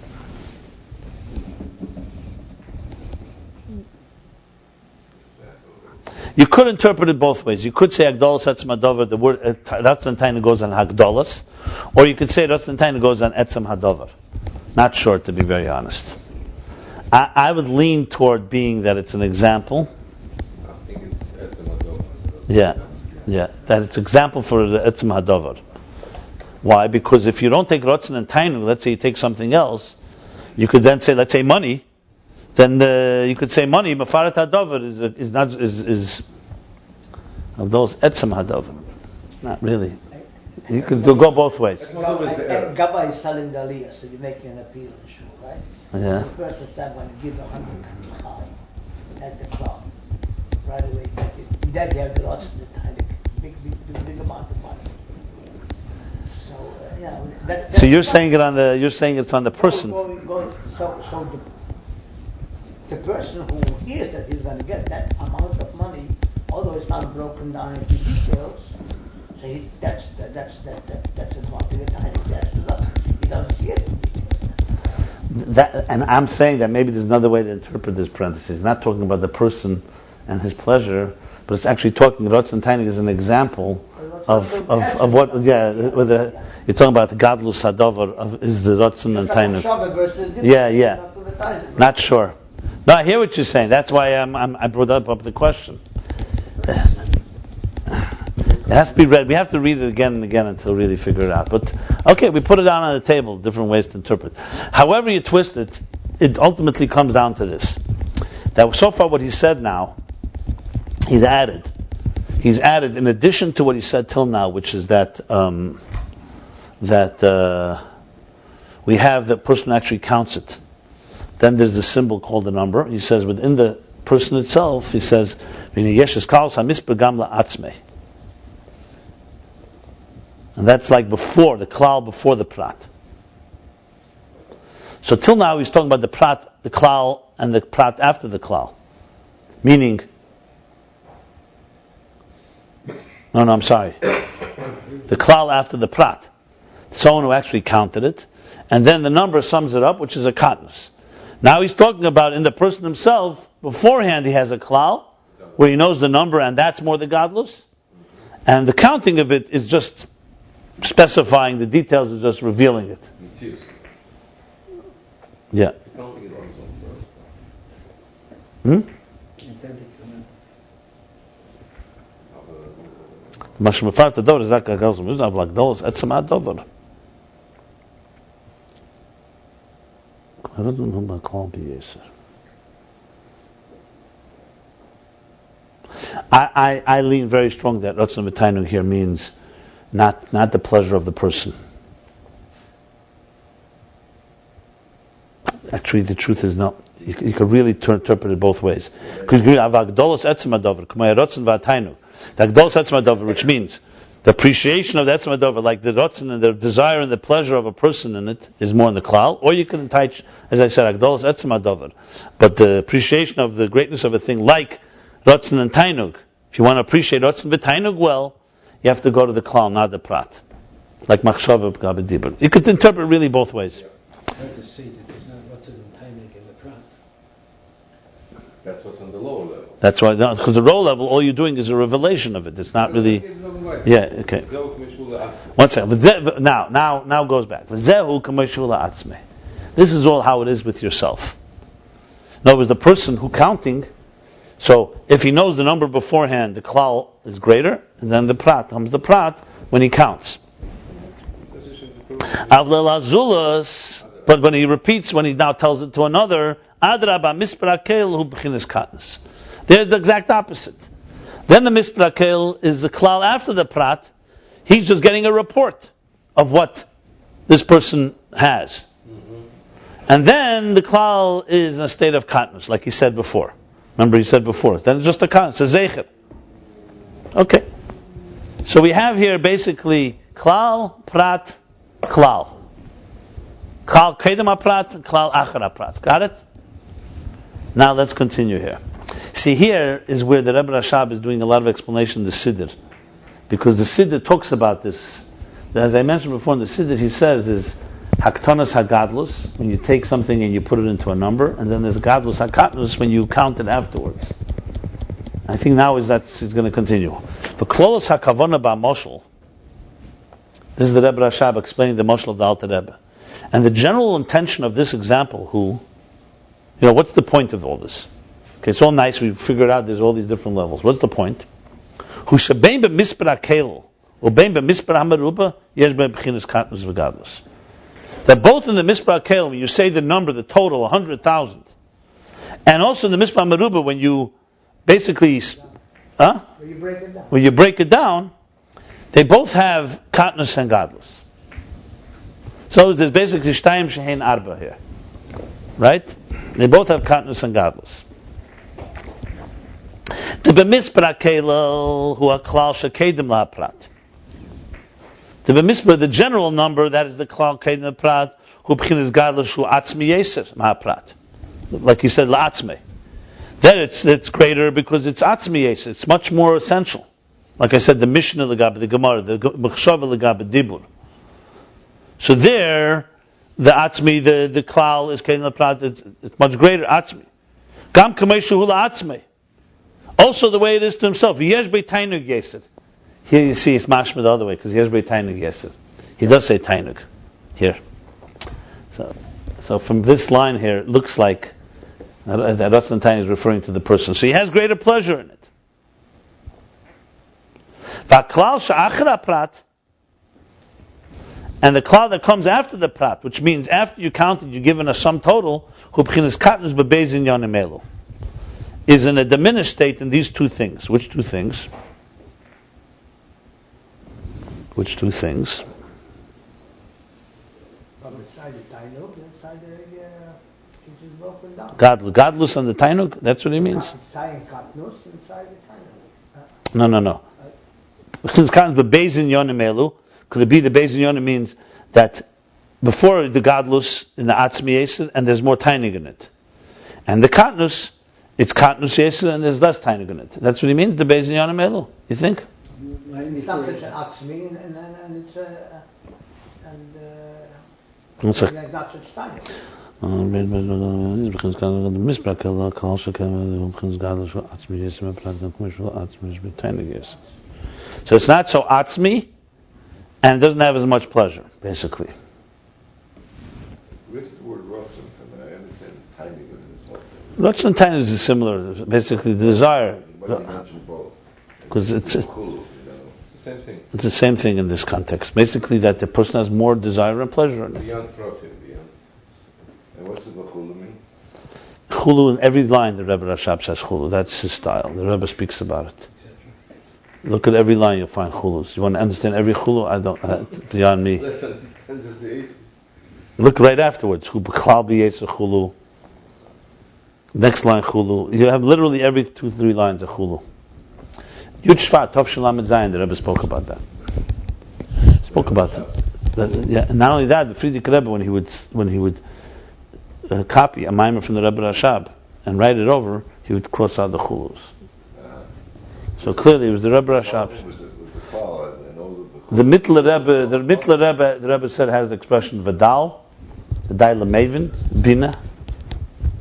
You could interpret it both ways. You could say gadlus atzmi dover, the word ratzon taina goes on hagdolus, or you could say ratzon taina goes on etzem hadover. Not sure, to be very honest. I would lean toward being that it's an example. I think it's etzem hadover. Yeah, that it's example for the etzem hadover. Why? Because if you don't take ratzon and taina, let's say you take something else, you could then say, let's say money. Then you could say money. Mefaret hadover is of those etzem hadover. Not really. You could go both ways. Gabba is selling the aliyah, so you're making an appeal in shul, right? Yeah. The person said when you give 100 chai at the club, right away, that you have the loss of the tiny, big amount of money. So that's So you're saying it's on the person. So the person who hears that he's going to get that amount of money although it's not broken down into details. So that's a quantity of time. He doesn't see it in details. And I'm saying that maybe there's another way to interpret this parenthesis. It's not talking about the person and his pleasure, but it's actually talking Ratzon Tainig as an example of what, whether you're talking about the gadlus hadover is the Ratzon and Tainig. Yeah. Not sure. No, I hear what you're saying. That's why I brought up the question. It has to be read. We have to read it again and again until we really figure it out. But okay, we put it down on the table, different ways to interpret. However you twist it, it ultimately comes down to this. That so far what he said now, he's added in addition to what he said till now, which is that we have the person actually counts it. Then there's the symbol called the number. He says within the person itself, he says, atzmi. And that's like before, the klal before the prat. So till now he's talking about the prat, the klal, and the prat after the klal. Meaning, I'm sorry. The klal after the prat. Someone who actually counted it. And then the number sums it up, which is a katnus. Now he's talking about in the person himself, beforehand he has a klal, where he knows the number, and that's more the gadlus. And the counting of it is just specifying the details, is just revealing it. Yeah. I lean very strong that Ratzon v'Tainug here means not the pleasure of the person. Actually, the truth is no. You could really interpret it both ways. Because the gadlus atzmi dover, which means the appreciation of the atzmi dover, like the rotzen and the desire and the pleasure of a person in it, is more in the klal. Or you can attach, as I said, gadlus atzmi dover. But the appreciation of the greatness of a thing, like rotzen and tainug. If you want to appreciate rotzen v'tainug well, you have to go to the klal, not the prat. Like machshava b'gabedibur. You could interpret really both ways. Hard to see that there's not rotzen and tainug in the prat. That's what's on the lower level. That's why, because the lower level, all you're doing is a revelation of it. It's not really. Yeah. Okay. One second. Now goes back. This is all how it is with yourself. In other words, the person who counting. So if he knows the number beforehand, the klal is greater, and then the prat comes the prat when he counts. But when he repeats, when he now tells it to another, adraba mispar hu b'chinas katnus. There's the exact opposite. Then the mispar is the klal after the prat. He's just getting a report of what this person has. And then the klal is in a state of katnus, like he said before. Remember he said before. Then it's just a katnus, a zecher. Okay. So we have here basically klal, prat, klal. Klal kedem prat, klal achar prat. Got it? Now let's continue here. See, here is where the Rebbe Rashab is doing a lot of explanation of the Siddur. Because the Siddur talks about this. As I mentioned before in the Siddur, he says there's haktanas hagadlus, when you take something and you put it into a number, and then there's gadlus hakatnus, when you count it afterwards. I think now it's going to continue. The klolos hakavona ba'moshel. This is the Rebbe Rashab explaining the moshel of the Alter Rebbe. And the general intention of this example, what's the point of all this? Okay, it's all nice. We figured out there's all these different levels. What's the point? That both in the mispar kel, when you say the number, the total, 100,000, and also in the mispar meruba, when you basically, when you break it down, they both have katnus and gadlus. So there's basically shtayim shehein arba here, right? They both have katnus and gadlus. The b'mispar kelel hu haklal shekedim la'prat. The b'mispar, the general number, that is the klal kedim la'prat, hu b'chinas gadlus hu atzmi yeser ma'prat. Like you said, la'atzmi. Then it's greater because it's atzmi yesod. It's much more essential. Like I said, the Mishnah legabe, the Gemara, the Machshava legabe, Dibur. So there, the atzmi, the klal is kein leprat. It's much greater atzmi. Gam kameshu hula atzmi. Also the way it is to himself. Yesh bei tainug yesod. Here you see it's mashma the other way because yesh bei tainug yesod. He does say tainug here. So from this line here, it looks like that Ratzon Tainug is referring to the person. So he has greater pleasure in it. V'aklal she'achar prat, and the klal that comes after the prat, which means after you counted, you've given a sum total, hu b'chinas katnus b'beizin yonim elu, is in a diminished state in these two things. Which two things? Which two things? Gadlus and the tainug. That's what he means. No. Could it be the beizin yonim means that before the gadlus in the atzmi yesod and there's more tainug in it, and the katnus it's katnus yesod and there's less tainug in it. That's what he means. The beizin yonim elu. You think? It's not an atzmi and it's not such time. So it's not so atzmi, and it doesn't have as much pleasure, basically. Where's the word Ratzon from? I understand tiny, but it's Ratzon and tainug is similar. Basically, the desire. But you mentioned both. Because it's It's the same thing. It's the same thing in this context. Basically, that the person has more desire and pleasure in it. Beyond Ratzon, beyond. And what's the chulu mean? Chulu in every line, the Rebbe Rashab says chulu. That's his style. The Rebbe speaks about it. Look at every line, you'll find chulus. You want to understand every chulu? I don't. Beyond me. Let's understand just the aces. Look right afterwards. Hu b'klal b'yetzer chulu. Next line chulu. You have literally every 2-3 lines of chulu. Yud Shvat, Tov Shalom Zayin, the Rebbe spoke about that. Spoke about that. Yeah, and not only that, the Frierdiker Rebbe, when he would copy a mimer from the Rebbe Rashab and write it over, he would cross out the chulus. So clearly, it was the Rebbe Rashab. The Mittler Rebbe, the Rebbe said has the expression Vidal, Vidal Lemavin, Bina.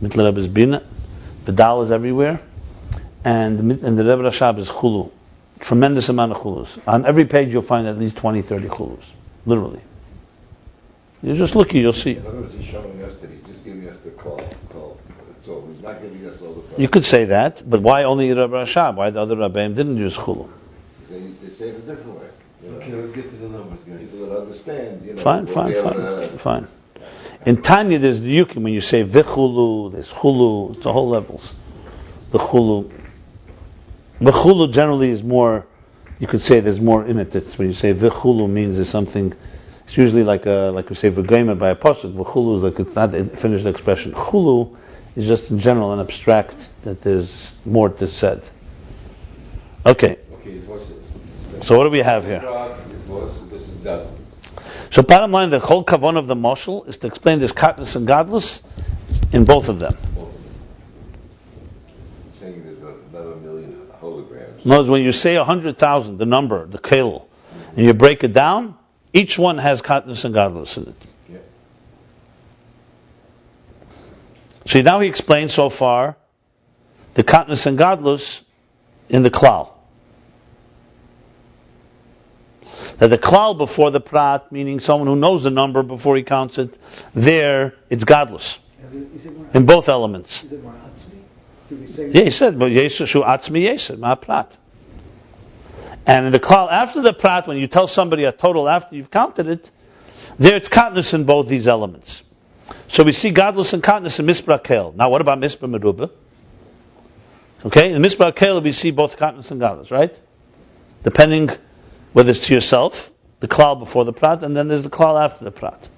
Mittler Rebbe is Bina. Vidal is everywhere. And the Rebbe Rashab is chulu. Tremendous amount of chulus. On every page you'll find at least 20-30 chulus. Literally. You're just looking, you'll see. In other words, he's showing us that he's just giving us the call. That's all. He's not giving us all the call. You could say that, but why only Rebbe Rashab? Why the other Rabbeim didn't use chulu? They say it a different way. Okay, let's get to the numbers, guys. People that understand, Fine. In Tanya, there's the yukim. When you say vichulu, there's chulu. It's the whole levels. The chulu generally is more. You could say there's more in it. It's when you say vichulu means there's something. It's usually like we say v'gayma by a pasuk. Vichulu is like it's not a finished expression. Chulu is just in general an abstract that there's more to said. Okay. So what do we have here? This is that. So bottom line, the whole kavan of the mashal is to explain this katnus and gadlus in both of them. saying there's another million holograms. In other words, when you say 100,000, the number, the kel, and you break it down, each one has katnus and gadlus in it. Yeah. So now he explains so far the katnus and gadlus in the klal. That the klal before the prat, meaning someone who knows the number before he counts it, there it's gadlus in both elements. Is it more atzmi? Do we say Yeah, he said, but yeshu atzmi yesed ma prat. And in the klal after the prat, when you tell somebody a total after you've counted it, there it's katnus in both these elements. So we see gadlus and katnus in mispar kel. Now what about mispar merubah? Okay, in mispar kel we see both katnus and gadlus, right? Depending whether it's to yourself, the klal before the prat, and then there's the klal after the prat.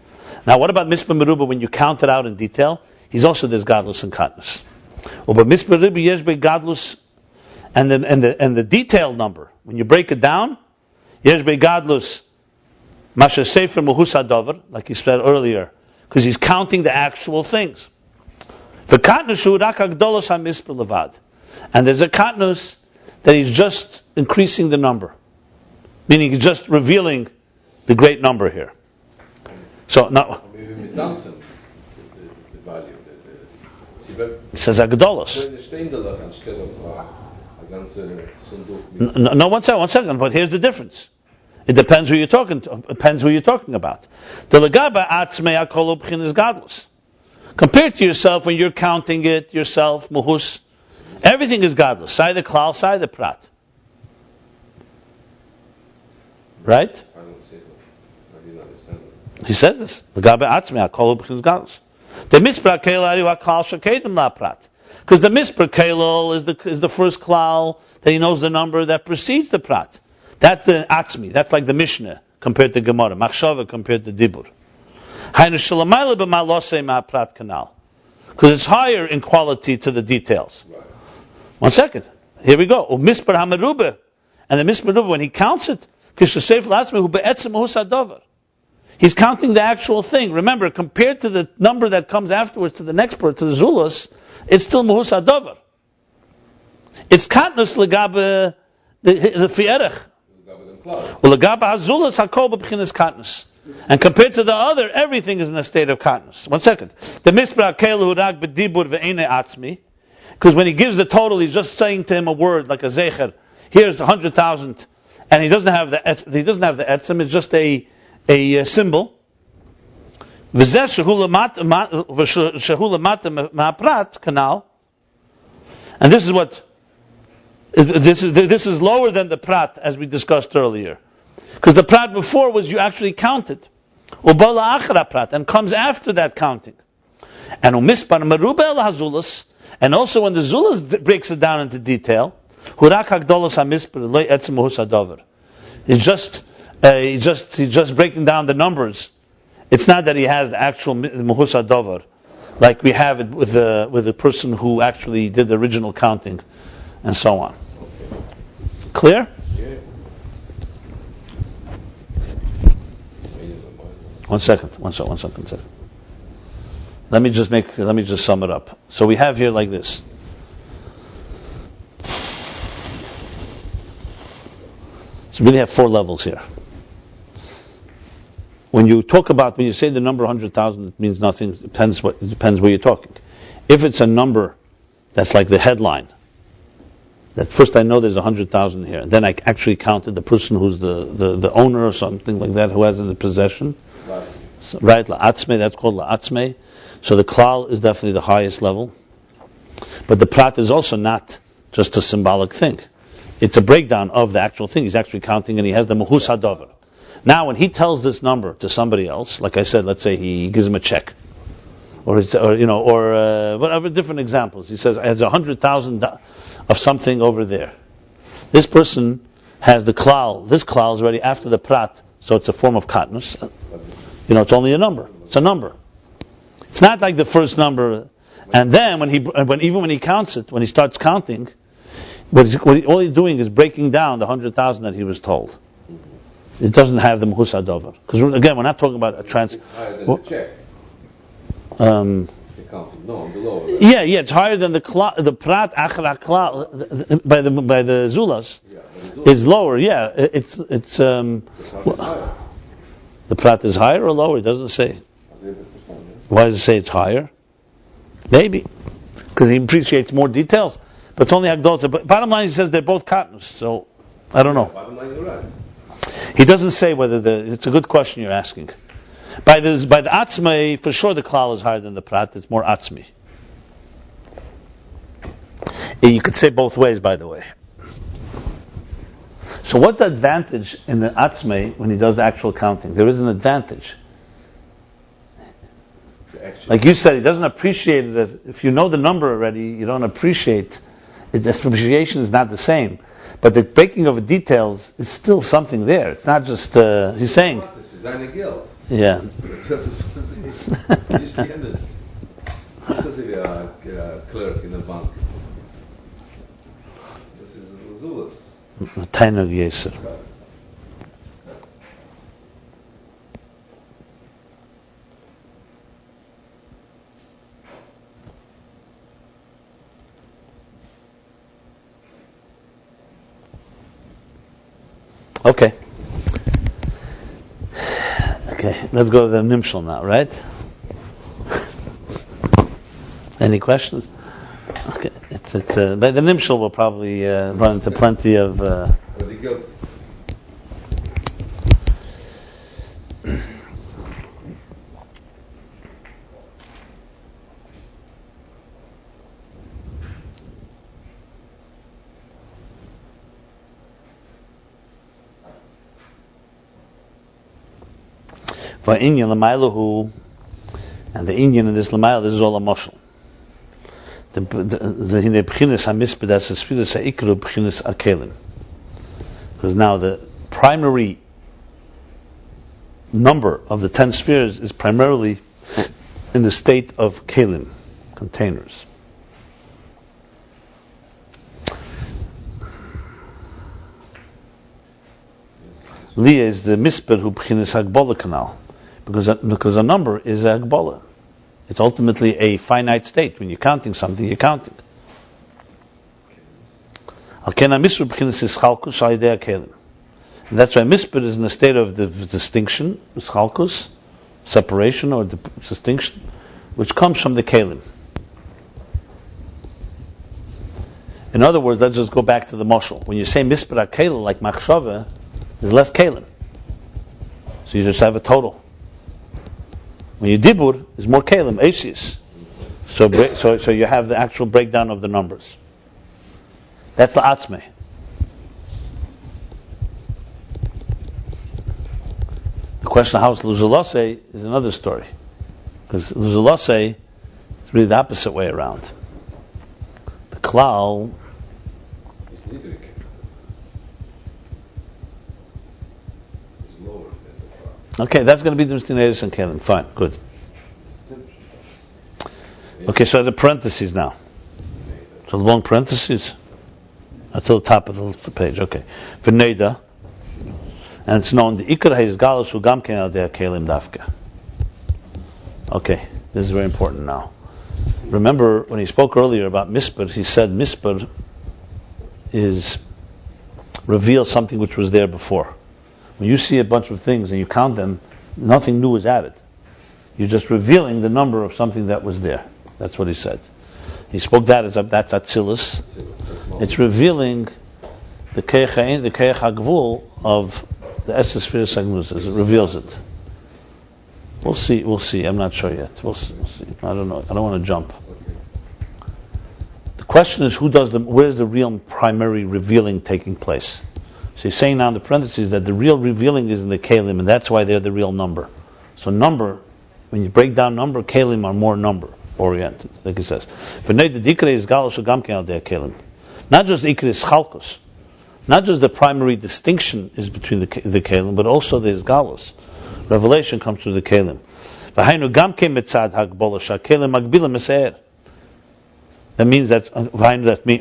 Now, what about mispar merubah when you count it out in detail? He's also there's gadlus and katnus. Well, but mispar merubah yeshbe gadlus, and the detailed number when you break it down, yeshbe gadlus masha sefer muhus hadavar, like he said earlier, because he's counting the actual things. The katnus rak gadlus mispar levad, and there's a katnus that he's just increasing the number, meaning he's just revealing the great number here. So now, Maybe mitzamtzem, the value. It says gadlus. No, one second. But here's the difference. It depends who you're talking to. Depends who you're talking about. The legaba atzmi akol ubchin is gadlus. Compared to yourself, when you're counting it yourself, muhus, everything is gadlus. Say the klal, say the prat. Right? I don't see it. I didn't understand it. He says this. Legaba atzmi akol ubchin is gadlus. The mispar kelal akal shakedim la prat. Because the mispar kelal is the first klal that he knows the number that precedes the prat. That's the atzmi. That's like the Mishnah compared to Gemara. Machshava compared to Dibur. Because it's higher in quality to the details. Right. 1 second. Here we go. Mispar hamerubah. And the mispar rubah, when he counts it, he's counting the actual thing. Remember, compared to the number that comes afterwards to the next part, to the zulus, it's still muhus hadover. It's katnus legabe the fierech. Well, legabe hazulus hakol b'bchinas katnus. And compared to the other, everything is in a state of katnus. 1 second. The mispar kelu rak b'dibur ve'ene atzmi. Because when he gives the total, he's just saying to him a word like a zecher. Here's 100,000, and he doesn't have the etzim. It's just a symbol. And this is what this is lower than the prat, as we discussed earlier, because the prat before was you actually counted, and comes after that counting. And mispar merubah el hazulas, and also when the zulas breaks it down into detail, hurak hagdolos hamispar lo etzem muhus hadover. He's just breaking down the numbers. It's not that he has the actual muhus hadover, like we have it with the person who actually did the original counting, and so on. Clear? Yeah. One second. Let me just sum it up. So we have here like this. So we really have 4 levels here. When you say the number 100,000, it means nothing. It depends where you're talking. If it's a number that's like the headline, that first I know there's 100,000 here, and then I actually counted the person who's the owner or something like that who has it in possession. Right, atzmi, that's called atzmi. So the klal is definitely the highest level. But the prat is also not just a symbolic thing. It's a breakdown of the actual thing. He's actually counting, and he has the muhus hadover. Now, when he tells this number to somebody else, like I said, let's say he gives him a check, or whatever different examples. He says, "Has 100,000 of something over there." This person has the klal. This klal is already after the prat, so it's a form of katnus. It's only a number. It's a number. It's not like the first number. And then when he counts it, when he starts counting, all he's doing is breaking down the 100,000 that he was told. It doesn't have the muhus hadover. Because again, we're not talking about a trans. It's higher than the check. Below. Yeah, it's higher than the prat achra klal by the zulas. Yeah, is lower. Yeah, it's the prat is higher or lower. It doesn't say. Why does it say it's higher? Maybe because he appreciates more details. But it's only hagdolos. But bottom line, he says they're both katnus. So I don't know. Bottom line, you're right. He doesn't say whether it's a good question you're asking. By the atzmi, for sure the klal is higher than the prat. It's more atzmi. You could say both ways, by the way. So what's the advantage in the atzmi when he does the actual counting? There is an advantage. Like you said, he doesn't appreciate it if you know the number already, you don't appreciate it. The appreciation is not the same. But the breaking of the details is still something there. It's not just, he's saying. Yeah. Clerk in a bank. This is Zulus. Tainug Yeser. Okay. Okay, let's go to the nimshal now, right? Any questions? Okay, the nimshal will probably run into plenty of. Very good. Va'inyan l'maylahu, and the inyan in this l'maylah, this is all a moshel. The b'chinas hamispar, that's the Sefirah ha'ikru b'chinas akelim. Because now the primary number of the 10 spheres is primarily in the state of kelim, containers. Li is the mispar who b'chinas hagbola canal. Because a number is a hagbola. It's ultimately a finite state. When you're counting something, you're counting. And that's why mispar is in a state of the distinction, chalkus, separation or distinction, which comes from the kelim. In other words, let's just go back to the moshel. When you say mispar kelim, like machshava, there's less kelim. So you just have a total. When you dibur, there's more kelim, asis. So you have the actual breakdown of the numbers. That's the atzmi. The question of how it's luzulase is another story. Because luzulase is really the opposite way around. The klal okay, that's going to be the difference between Eris and Kelim. Fine, good. Okay, so the parentheses now. So the long parentheses. That's at the top of the page. Okay. For Neda, and it's known the Ikra is gadlus ugam ken al dei Kelim dafka. Okay, this is very important now. Remember when he spoke earlier about mispar, he said mispar is reveals something which was there before. When you see a bunch of things and you count them, nothing new is added. You're just revealing the number of something that was there. That's what he said. He spoke that as that's Atzilus. It's revealing the keich hagvul of the Sefirah Sagnus. It reveals it. We'll see. I'm not sure yet. We'll see. I don't know. I don't want to jump. The question is, where's the real primary revealing taking place? So he's saying now in the parentheses that the real revealing is in the kelim, and that's why they're the real number. So number, when you break down number, kelim are more number oriented, like he says. Not just the ikra is chalkus, not just the primary distinction is between the kelim, but also there's galus. Revelation comes through the kelim. That means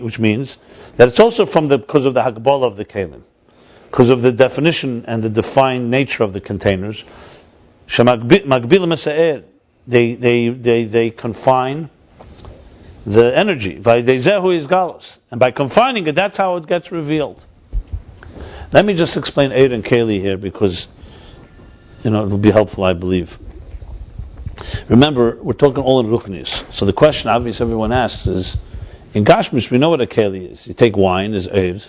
which means that it's also because of the hagbola of the kelim. Because of the definition and the defined nature of the containers, they confine the energy. And by confining it, that's how it gets revealed. Let me just explain Eid and Keli here, because it'll be helpful, I believe. Remember, we're talking all in ruchnis. So the question, obviously, everyone asks is, in Gashmish, we know what a Keli is. You take wine, is Eid,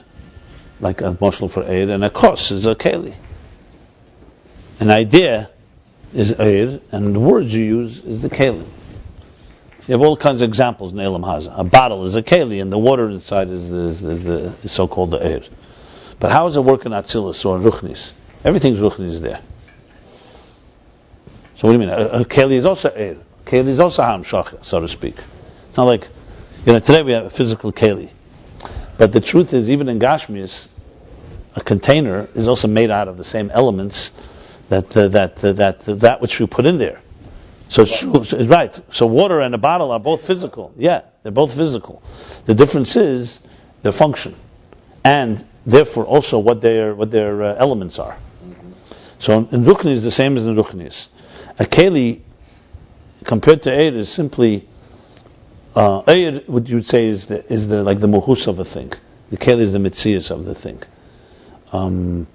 like a moshel for Eid, and a kos is a Keli. An idea is Eid, and the words you use is the Keli. You have all kinds of examples in Elam Haza. A bottle is a Keli, and the water inside is the so-called the Eid. But how does it work in Atzilus or in Ruchnis? Everything's Ruchnis there. So what do you mean? A Keli is also Eid. Keli is also Ham Shach, so to speak. It's not like, today we have a physical Keli. But the truth is, even in Gashmias, a container is also made out of the same elements that which we put in there. So right. So water and a bottle are both physical. Yeah, they're both physical. The difference is their function, and therefore also what their elements are. So in Ruchni is the same as in Ruchnis. A Keli compared to Eid is simply Eid, what you would say is the like the mohus of a thing. The Keli is the mitzias of the thing. In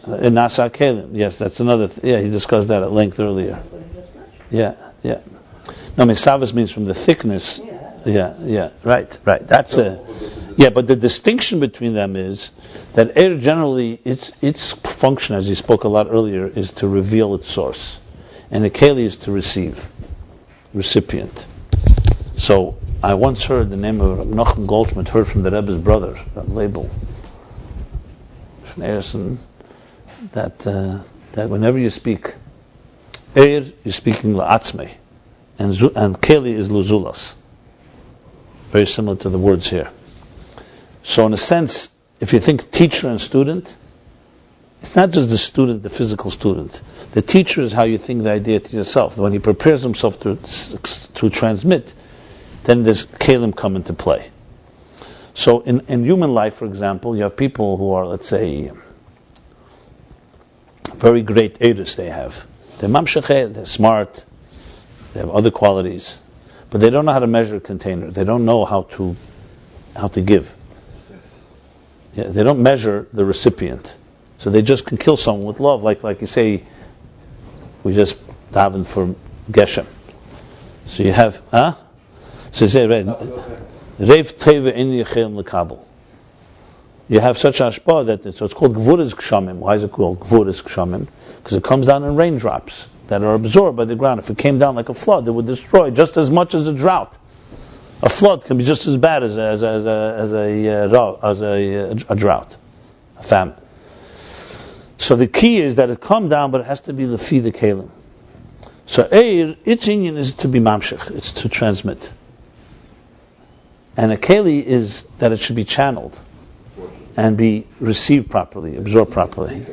Nasa Kelim. Yes, that's another. Yeah, he discussed that at length earlier. Yeah. No, Savas means from the thickness. Yeah. Right. That's a. Yeah, but the distinction between them is that air generally, its function, as he spoke a lot earlier, is to reveal its source, and the keli is to receive, recipient. So I once heard the name of Nachum Goldschmidt, heard from the Rebbe's brother, Label Schneerson, that whenever you speak air, you're speaking atzmi, and keli is luzulas. Very similar to the words here. So in a sense, if you think teacher and student, it's not just the student, the physical student. The teacher is how you think the idea to yourself. When he prepares himself to transmit, then this kelim come into play. So in human life, for example, you have people who are, let's say, very great edus they have. They're mamshachet, they're smart, they have other qualities, but they don't know how to measure a container. They don't know how to give. Yeah, they don't measure the recipient. So they just can kill someone with love, like you say, we just daven for Geshem. So you have, So you say, Rev Teva in Yechem Lekabel. You have such ashpa that it's called Gvuras Kshamim. Why is it called Gvuras Kshamim? Because it comes down in raindrops that are absorbed by the ground. If it came down like a flood, it would destroy just as much as a drought. A flood can be just as bad as a drought, a famine. So the key is that it come down, but it has to be lefi the kelim. So eir, its union is to be mamshech, it's to transmit. And a keli is that it should be channeled and be received properly, absorbed properly.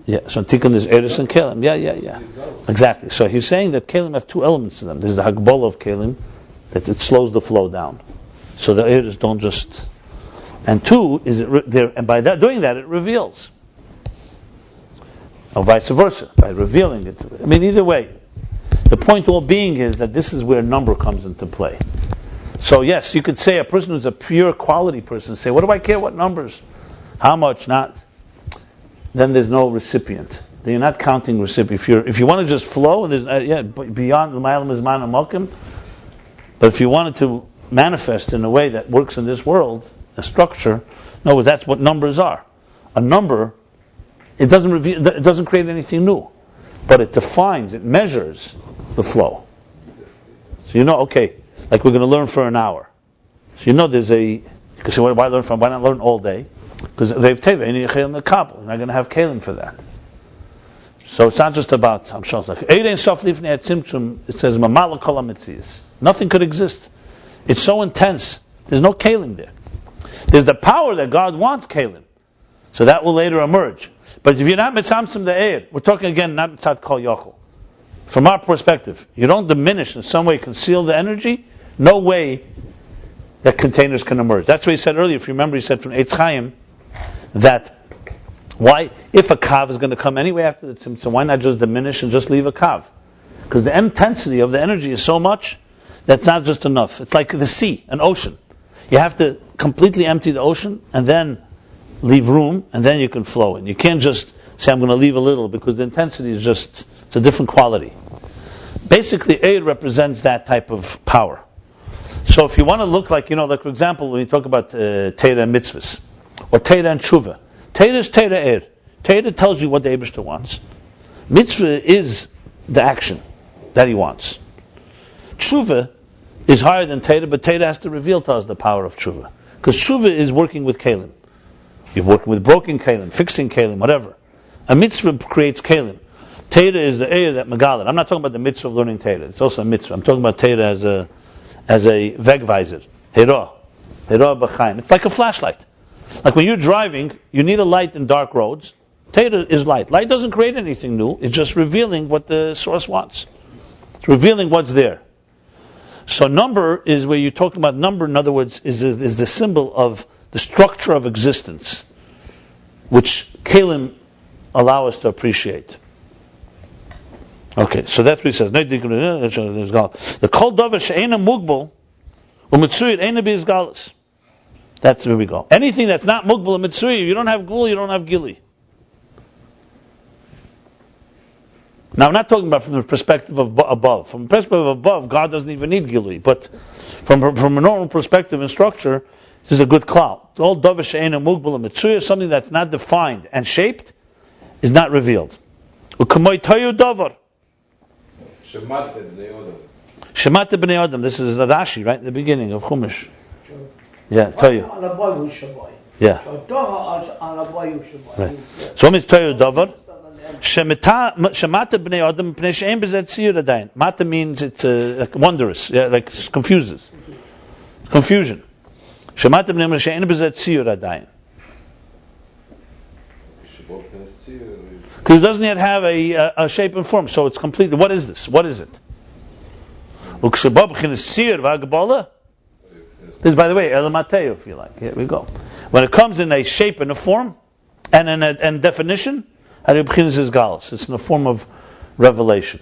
Yeah, so tikkun is eris and kelim. Yeah. Exactly. So he's saying that kelim have two elements to them. There's the hagbola of kelim, that it slows the flow down. So the eris don't just... And two, and by doing that, it reveals. Or vice versa, by revealing it. I mean, either way, the point all being is that this is where number comes into play. So yes, you could say a person who's a pure quality person, say, what do I care what numbers? How much? Not. Then there's no recipient. Then you're not counting recipient. If you want to just flow, there's beyond the Ma'alim Izman and Malkim. But if you wanted to manifest in a way that works in this world, a structure, no, that's what numbers are. A number, it doesn't create anything new, but it defines, it measures the flow. So okay, like we're going to learn for an hour. So there's you can say, why not learn all day? Because Rev Teva, you're not going to have kelim for that. So it's not just about, I'm sure it's like, it says, nothing could exist. It's so intense. There's no kelim there. There's the power that God wants kelim. So that will later emerge. But if you're not mitzamtzim the eir, we're talking again, not mitzat kol yochel. From our perspective, you don't diminish in some way, conceal the energy, no way that containers can emerge. That's what he said earlier. If you remember, he said from Eitz Chaim that why, if a kav is going to come anyway after the tzimtzum, why not just diminish and just leave a kav? Because the intensity of the energy is so much that's not just enough. It's like the sea, an ocean. You have to completely empty the ocean and then leave room, and then you can flow in. You can't just say, I'm going to leave a little, because the intensity is just, it's a different quality. Basically, Eid represents that type of power. So if you want to look like, like for example, when you talk about Teira and mitzvahs, or Teira and Tshuva, Teira is Teira Eid. Teira tells you what the Eibishter wants. Mitzvah is the action that he wants. Tshuva is higher than Teira, but Teira has to reveal to us the power of Tshuva. Because Tshuva is working with Kalim. You're working with broken Kalim, fixing Kalim, whatever. A mitzvah creates Kalim. Teira is the air that Megalit. I'm not talking about the mitzvah of learning Teira. It's also a mitzvah. I'm talking about Teira as a Wegweiser. Hera b'chaim. It's like a flashlight. Like when you're driving, you need a light in dark roads. Teira is light. Light doesn't create anything new. It's just revealing what the source wants. It's revealing what's there. So number is where you're talking about number, in other words, is the symbol of the structure of existence, which Kalim allow us to appreciate. Okay, so that's what he says. The kol davar she'ena mugbal u'mitzuyit ena b'izgalus. That's where we go. Anything that's not mugbal and mitzuri, you don't have gvul, you don't have gili. Now, I'm not talking about from the perspective of above. From the perspective of above, God doesn't even need gili. But from a normal perspective and structure, this is a good klal. All davar she'eino mugbal and mitzuri, something that's not defined and shaped, is not revealed. U'kamoi tayu davar. Shemat b'nei Adam. This is Rashi, right in the beginning of Chumash. Yeah, tayu. Yeah. So what means tayu davar? Shemata b'nei Adam p'nei she'en b'zeh tziyur adayin. Mata means it's like wondrous, yeah, like confuses, confusion. Shemata b'nei Adam she'en b'zeh tziyur adayin. Because it doesn't yet have a shape and form, so it's completely. What is this? What is it? This is, by the way, elamateu, if you like. Here we go. When it comes in a shape and a form, and in definition, is gadlus. It's in the form of revelation.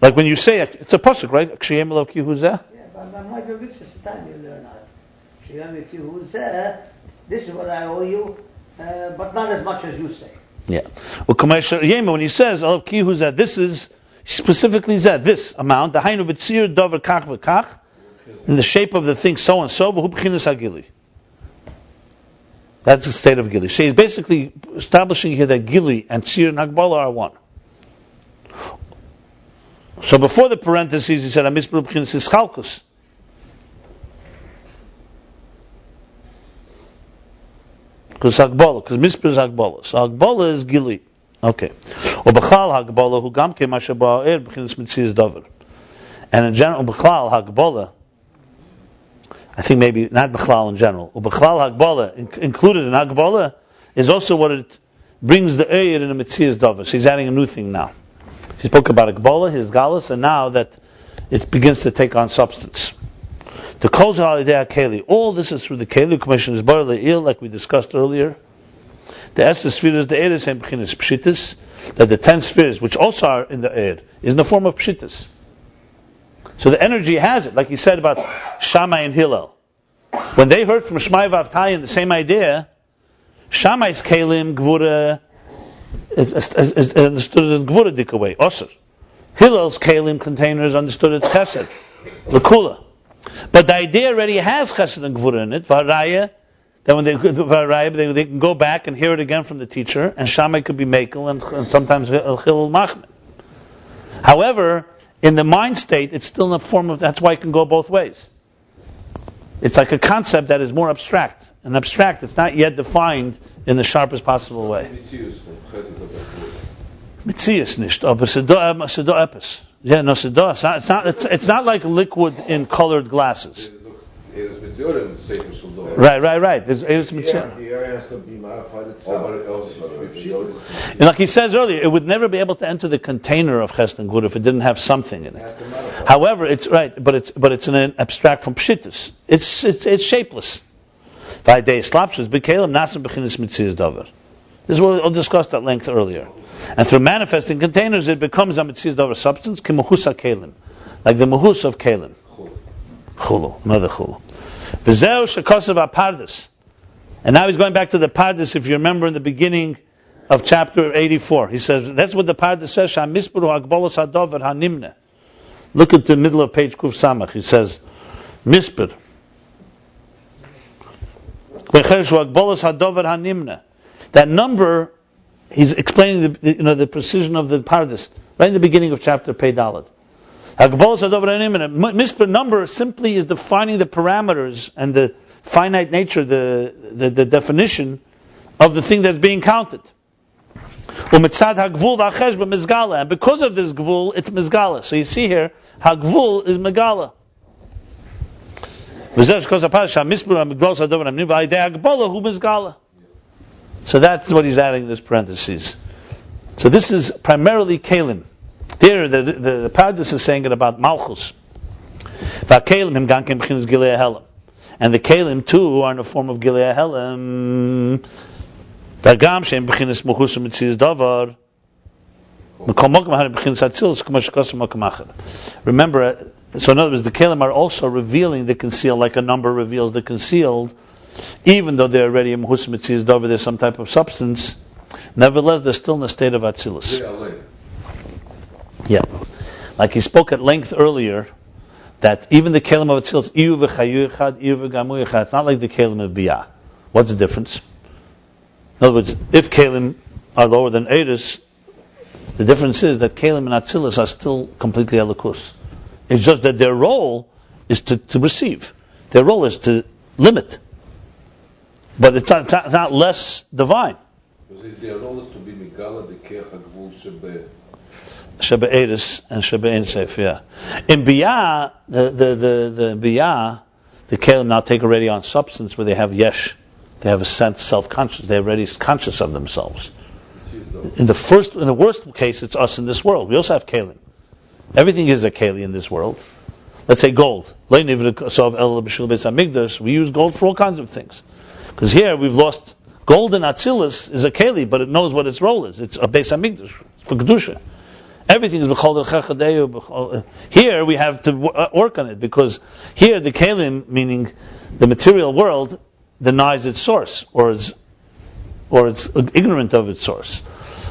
Like when you say it, it's a pasuk, right? Yeah, but my conviction is the time you learn that. This is what I owe you, but not as much as you say. Yeah. When he says, this is specifically this amount, the hainu b'tzir davar kach v'kach, in the shape of the thing so and so, v'hu b'chinas hagili. That's the state of gili. So he's basically establishing here that gili and tzir and hagbala are one. So before the parentheses, he said, mispar b'chinas ischalkus. Because mispar is hagbala. So hagbala is gili. Okay. Or b'chlal hagbala hu gam ke mashabah er b'chinas mitzias davar. And in general, b'chlal hagbala, I think maybe not b'chlal in general. Or b'chlal hagbala, included in hagbala, is also what it brings the eir in a mitzias davar. So he's adding a new thing now. He spoke about Akbala, his galus, and now that it begins to take on substance. The Kol Zalidei Keli. All this is through the Keli Commission is bar le'il, like we discussed earlier. The Esther spheres, the Eir is same Bechinas Pshitis, that the 10 spheres, which also are in the Eir, is in the form of Pshitis. So the energy has it, like he said about Shammai and Hillel. When they heard from Shmai Vavtayin the same idea, Shammai's Kelim, Gvura, is understood as Gvura Dikaway, Osir. Hillel's Kalim containers understood as Chesed, Lakula. But the idea already has Chesed and Gvura in it, Varaya, that when they can go back and hear it again from the teacher, and Shammai could be Mekel, and sometimes Hillel Machman. However, in the mind state, it's still in the form of, that's why it can go both ways. It's like a concept that is more abstract. And abstract, it's not yet defined in the sharpest possible way. Mitzias nicht, aber Sedo epis. Yeah, no Sedo. It's not like liquid in colored glasses. Right. There's The air has to be modified itself. And like he says earlier, it would never be able to enter the container of Chesed and Gvura if it didn't have something in it. However, it's right, but it's in an abstract from Pshitus. It's shapeless. This is what we discussed at length earlier. And through manifesting containers, it becomes a mitzias davar substance, kimuhusa kelim, like the muhus of kelim. Chulu, another chulu. V'zeu shekosav apardes. And now he's going back to the pardes. If you remember in the beginning of chapter 84, he says that's what the pardes says. Sham mispar hagbolos hadover hanimne. Look at the middle of page Kuf Samach. He says mispar. That number, he's explaining the precision of the pardes right in the beginning of chapter Pei Daled. Mispar number simply is defining the parameters and the finite nature, the definition of the thing that's being counted. And because of this gvul, it's mizgala. So you see here, hagvul is megala. So that's what he's adding in this parentheses. So this is primarily kalim. There, the Pardes is saying it about Malchus. And the Kalim too are in the form of Gilei Helam. Dagam she'em b'chinas muchus u'mitzias davar. Remember, so in other words, the kelim are also revealing the concealed, like a number reveals the concealed, even though they're already in muchus mitzias davar, there's some type of substance. Nevertheless, they're still in the state of atzilus. Yeah, like he spoke at length earlier, that even the kelim of atzilus, iyu v'chayu echad, iyu v'gamu echad, it's not like the kelim of biyah. What's the difference? In other words, if kelim are lower than eris, the difference is that kelim and atzilus are still completely elikus. It's just that their role is to receive. Their role is to limit. But it's not less divine. Their role is to be migala the keach hagvul Shebe eris and shebe ein seif. Yeah. In biyah, the biyah, the kelim now take already on substance where they have yesh. They have a sense, self-conscious. They're already conscious of themselves. In the worst case, it's us in this world. We also have kelim. Everything is a keli in this world. Let's say gold. We use gold for all kinds of things. Because here we've lost gold in Atzilus is a keli, but it knows what its role is. It's a Beis Hamikdash for Kedusha. Everything is b'chol derech. Here we have to work on it, because here the kelim, meaning the material world, denies its source, or it's ignorant of its source.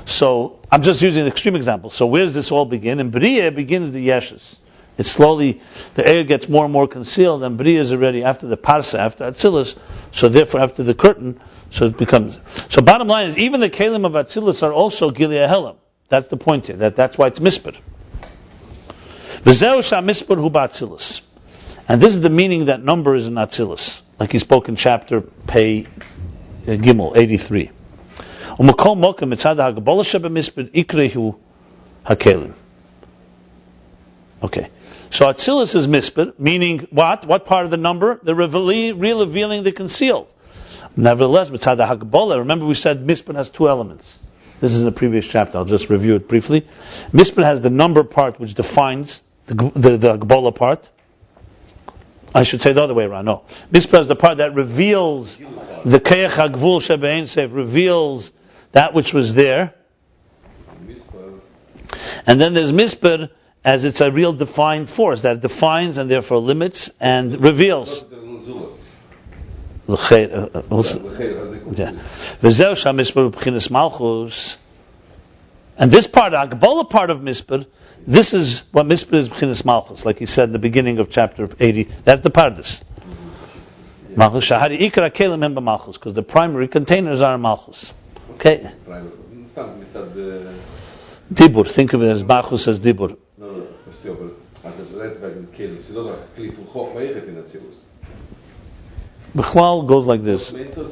So I'm just using an extreme example. So where does this all begin? In Bria begins the Yeshes. It's slowly, the air gets more and more concealed, and Bria is already after the Parsa, after Atzilus, so therefore after the curtain, so it becomes. So bottom line is, even the Kelim of Atzilus are also Gilead Helam. That's the point here. That's why it's mispar. V'zeu sha mispar hu ba'Atzilus. And this is the meaning that number is in Atzilus, like he spoke in chapter Pei Gimel 83. U'makol mokem mitzad ha'gebola sheba mispar ikrehu hakelim. Okay, so Atzilus is mispar, meaning what? What part of the number? The revealing the concealed. Nevertheless, mitzad ha'gebola. Remember, we said mispar has two elements. This is in the previous chapter. I'll just review it briefly. Mispar has the number part, which defines the Gebola part. I should say the other way around. No, mispar is the part that reveals the Keach HaGvul Shebein Seif, reveals that which was there. And then there's mispar as it's a real defined force that defines and therefore limits and reveals. And this part, the Agbola part of mispar, this is what mispar is b'chinas malchus, like he said in the beginning of chapter 80. That's the pardes. Malchus shahari ikra kelim hem b'malchus, because the primary containers are malchus. Okay. Dibur. Think of it as malchus as dibur. No, verstehe, aber Atzeret wegen kelim, sie doch kli von Choch meiget in Atzilus. Bechlal goes like this. The Lamed Kelim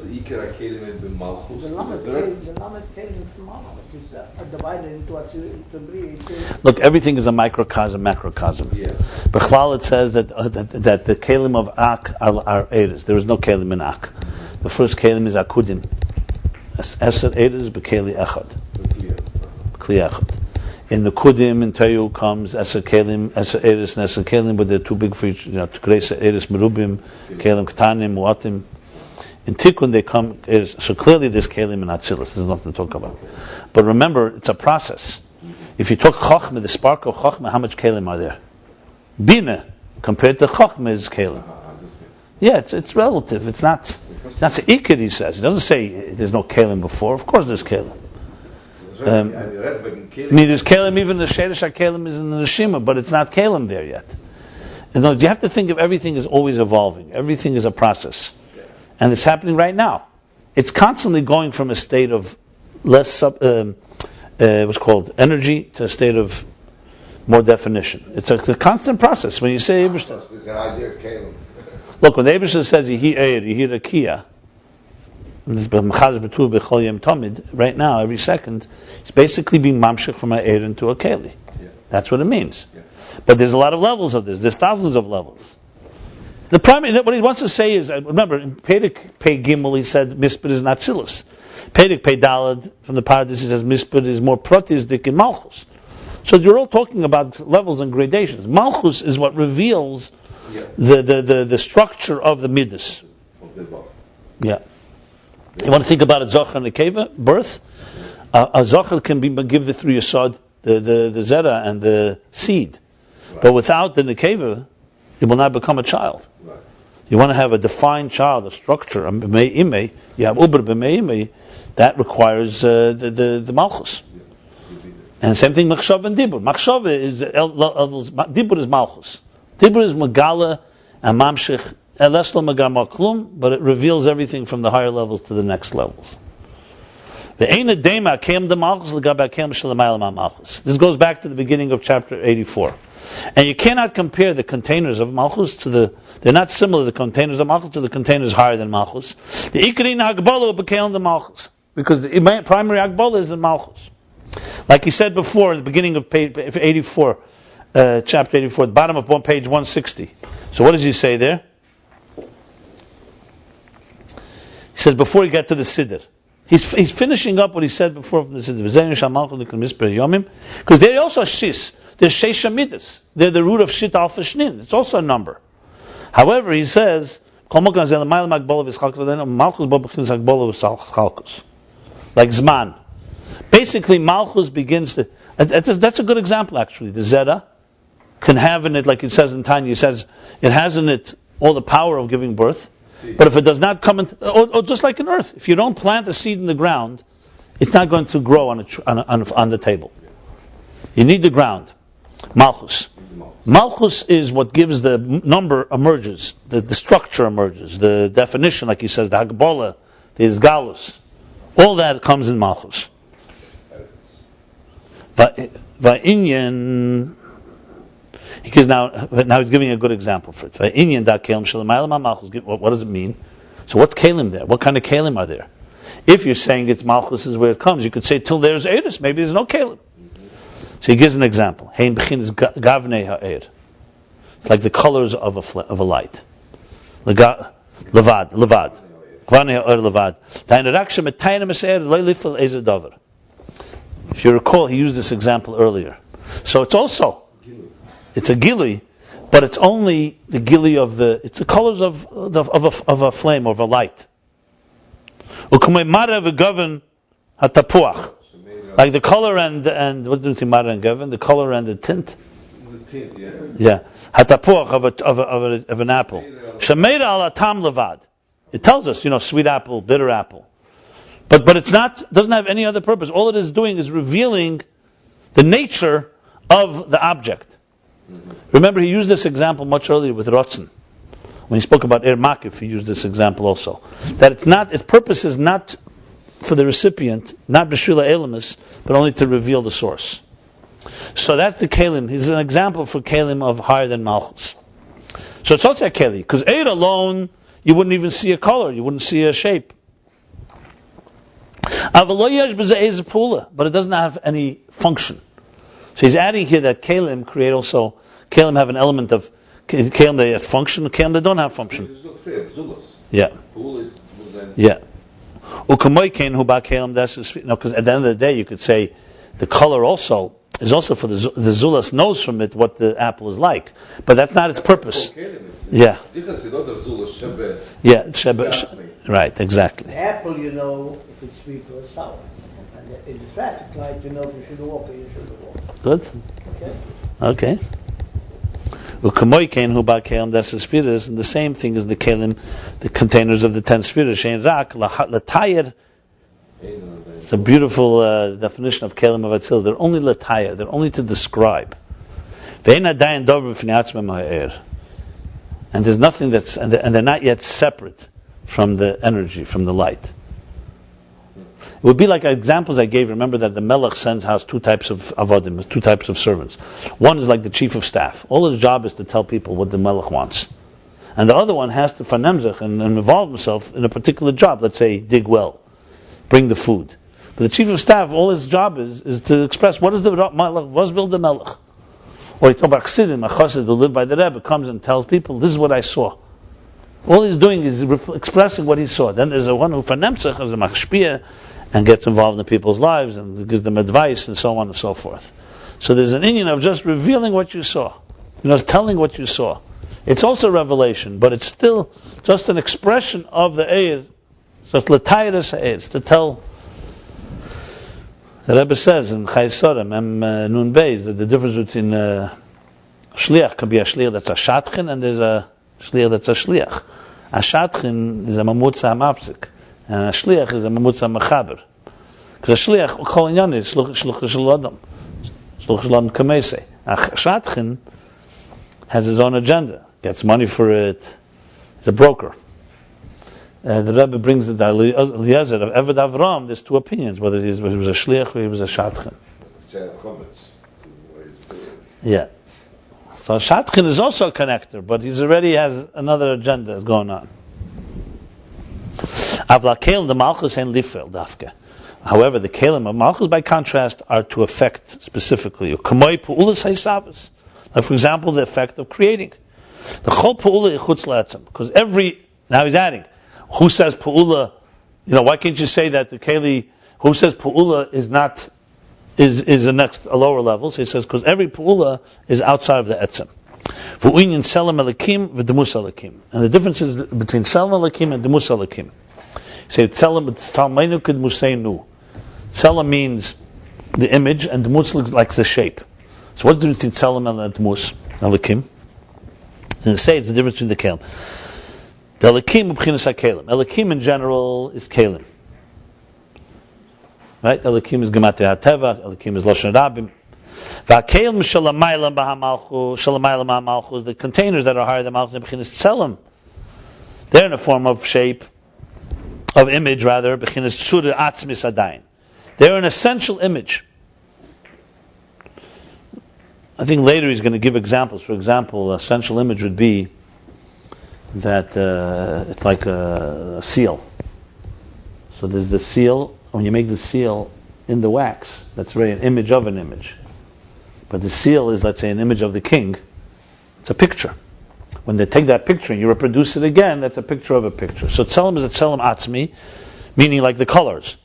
from Malchus is divided into Bria. Look, everything is a microcosm, macrocosm. Yeah. Bechlal it says that the kelim of Ak are Eres. There is no kelim in Ak. The first kelim is Akudim. Eser Eres b'keli Echad. Kli Echad. In the Kudim, in Tayu comes Eser Kelim, Eser Eres, and Eser Kelim, but they're too big for each, Tukreisa Eres Merubim, Kelim Ketanim, Muatim. In Tikkun they come, so clearly there's Kelim and Atzilus, there's nothing to talk about. But remember, it's a process. If you talk Chochmah, the spark of Chochmah, how much Kelim are there? Bina, compared to Chochmah, is Kelim. Yeah, it's relative, it's not the Iked, he says. He doesn't say there's no Kelim before, of course there's Kelim. There's Kelim, even the Sheresh HaKelim is in the Neshima, but it's not Kelim there yet. You have to think of everything is always evolving. Everything is a process. And it's happening right now. It's constantly going from a state of less, what's called energy, to a state of more definition. It's a constant process. When you say Eibishter, there's an idea of Caleb. Look, when the Eibishter says Yehi Eir, Yehi Rakia, right now, every second, it's basically being mamshik from an Eir into a Keli. Yeah. That's what it means. Yeah. But there's a lot of levels of this. There's thousands of levels. The primary, what he wants to say is, remember, in Perek Pei Gimel, he said mispar is not Atzilus. Perek Pei Dalad, from the Pardes, he says mispar is more protisdik in Malchus. So you're all talking about levels and gradations. Malchus is what reveals the structure of the Midas. Of the above. Yeah. You want to think about a Zecher and a Keva, birth? A Zecher can be given through your sod, the Zera and the seed. Right. But without the Nekeva, it will not become a child. Right. You want to have a defined child, a structure, you have Uber b'me'imei, that requires the Malchus. And the same thing, Machshav and Dibur. Machshav is, Dibur is Malchus. Dibur is Megala and Mamshich, Eleslo Megama Klum, but it reveals everything from the higher levels to the next levels. This goes back to the beginning of chapter 84. And you cannot compare the containers of Malchus they're not similar, the containers of Malchus, to the containers higher than Malchus. The Ikarin Hagbala became the Malchus, because the primary Hagbala is in Malchus. Like he said before, at the beginning of page 84, chapter 84, the bottom of page 160. So what does he say there? He says before he got to the Siddur, he's finishing up what he said before from the Siddur. Because they're also shis. They're sheshamidas. They're the root of shit alpha shnin. It's also a number. However, he says, like Zman. Basically, Malchus begins to... That's a good example, actually. The Zera can have in it, like it says in Tanya, it says, it has in it all the power of giving birth. But if it does not come into... Or just like in earth, if you don't plant a seed in the ground, it's not going to grow on the table. You need the ground. Malchus. Malchus is what gives the number emerges, the structure emerges, the definition, like he says, the Hagbola, the gadlus. All that comes in Malchus. Va'inyan, because now he's giving a good example for it. Va'inyan da kelim shelamayla Malchus. What does it mean? So what's kelim there? What kind of kelim are there? If you're saying it's Malchus is where it comes, you could say till there's Eris, maybe there's no kelim. So he gives an example. Hein bechin is gavnei ha'er. It's like the colors of a light. Levad. Gavnei ha'er levad. Ta'ineraksha metayna mese'er le'lifel eze davar. If you recall, he used this example earlier. So it's a gili, but it's only the gili of it's the colors of a flame, of a light. U'kumei mara v'gavan hatapuach. Like the color and what do you think, Mara and Gavin? The color and the tint. The tint, yeah. Yeah, hatapuach of an apple. Shemeira ala tam levad. It tells us, sweet apple, bitter apple, but it's doesn't have any other purpose. All it is doing is revealing the nature of the object. Mm-hmm. Remember, he used this example much earlier with Rotzen. When he spoke about Er Makif, he used this example also. That its purpose is not for the recipient, not b'shvila elamis, but only to reveal the source. So that's the kelim. He's an example for kelim of higher than Malchus. So it's also a keli, because Eid alone, you wouldn't even see a color, you wouldn't see a shape. But it doesn't have any function. So he's adding here that kelim have an element of kelim they have function, kelim they don't have function. Yeah. Yeah. Because at the end of the day, you could say the color also is also for the zulas knows from it what the apple is like, but that's not its purpose. Yeah. Yeah. Right. Exactly. The apple, if it's sweet or sour, and in the traffic light, if you should walk or you shouldn't walk. Good. Okay. And the same thing is the kelim, the containers of the 10 spheres. It's a beautiful definition of kelim of Atzeret. They're only latayir. They're only to describe. And there's nothing and they're not yet separate from the energy, from the light. It would be like examples I gave. Remember that the Melech sends house two types of avodim, two types of servants. One is like the chief of staff. All his job is to tell people what the Melech wants. And the other one has to fanemzech and involve himself in a particular job. Let's say dig well, bring the food. But the chief of staff, all his job is to express what is the Melech, what will the Melech. Or you talk about Chassidim, a Chassid who lived by the Rebbe comes and tells people, this is what I saw. All he's doing is expressing what he saw. Then there's a one who fanemzech, as a machshpia, and gets involved in the people's lives and gives them advice and so on and so forth. So there's an inyan of just revealing what you saw, telling what you saw. It's also revelation, but it's still just an expression of the Eir So it's l'tayres ha'eretz, to tell. The Rabbi says in Chaysorim, Nun Beis, that the difference between shliach can be a shliach that's a shatchin, and there's a shliach that's a shliach. A shatchin is a mamutza mafzik, and a shliach is a mamutza mechaber. Because a shliach, kol inyan is shluch shel adam, shluch shel adam kamesei. A shatchin has his own agenda, gets money for it. He's a broker. The Rabbi brings the Eliezer of Eved Avram. There's two opinions, whether he was a shliach or he was a shatchin. Yeah. So a shatchin is also a connector, but he already has another agenda going on. Avlakel the malchus and lifel dafke. However, the kelim of malchus, by contrast, are to affect specifically. Like, for example, the effect of creating. The chol pu'ula ichutz la'atzem, because now he's adding. Who says pu'ula? Why can't you say that the keli? Who says pu'ula is not is a lower level? So he says because every pu'ula is outside of the etzem. V'uinyan selam elakim v'demus elakim, and the difference is between selam elakim and demus elakim. Say selam talmeinu kedmuseinu. Selam means the image, and demus looks like the shape. So what's the difference between selam and demus elakim? And it says the difference between the kelim. The Elikim b'chinas ha-kelim. Elikim in general is kelim. Right? Elikim is gematria hateva. Elikim is lashon rabim. V'ha-kelim shalamaylam b'ha-malchus. Shalamaylam b'ha-malchus. The containers that are higher than malchus b'chinas tzelim. They're in a form of shape, of image rather. B'chinas tzura atzmi sadayin. They're an essential image. I think later he's going to give examples. For example, essential image would be that it's like a seal. So there's the seal. When you make the seal in the wax, that's really an image of an image. But the seal is, let's say, an image of the king. It's a picture. When they take that picture and you reproduce it again, that's a picture of a picture. So tzelem is a tzelem atzmi, meaning like the colors.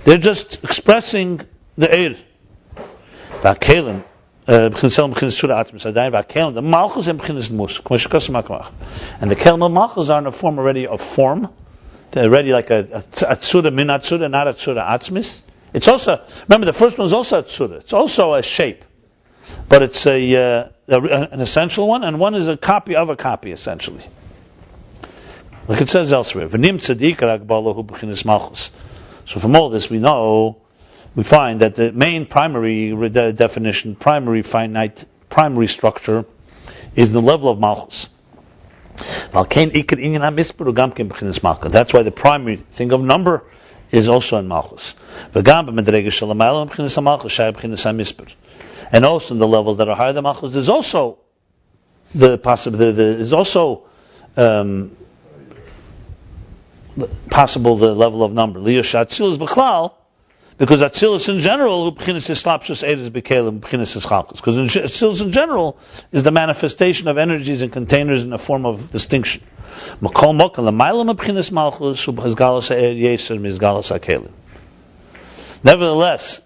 They're just expressing the eir. V'akelim. The malchus and b'chinas mus, and the kelim of malchus are in a form already of form. They're already like a tzura min atzura, not a tzura atzmis. It's also, remember, the first one is also a tzura. It's also a shape, but it's an essential one, and one is a copy of a copy, essentially. Like it says elsewhere, v'nim tzadik rakbalahu b'chinas malchus. So from all this, we find that the main primary definition, primary structure, is the level of malchus. That's why the primary thing of number is also in malchus. And also in the levels that are higher than malchus, there's also the possible the level of number. Because Atzilus in general, because Atzilus in general is the manifestation of energies and containers in a form of distinction. Nevertheless,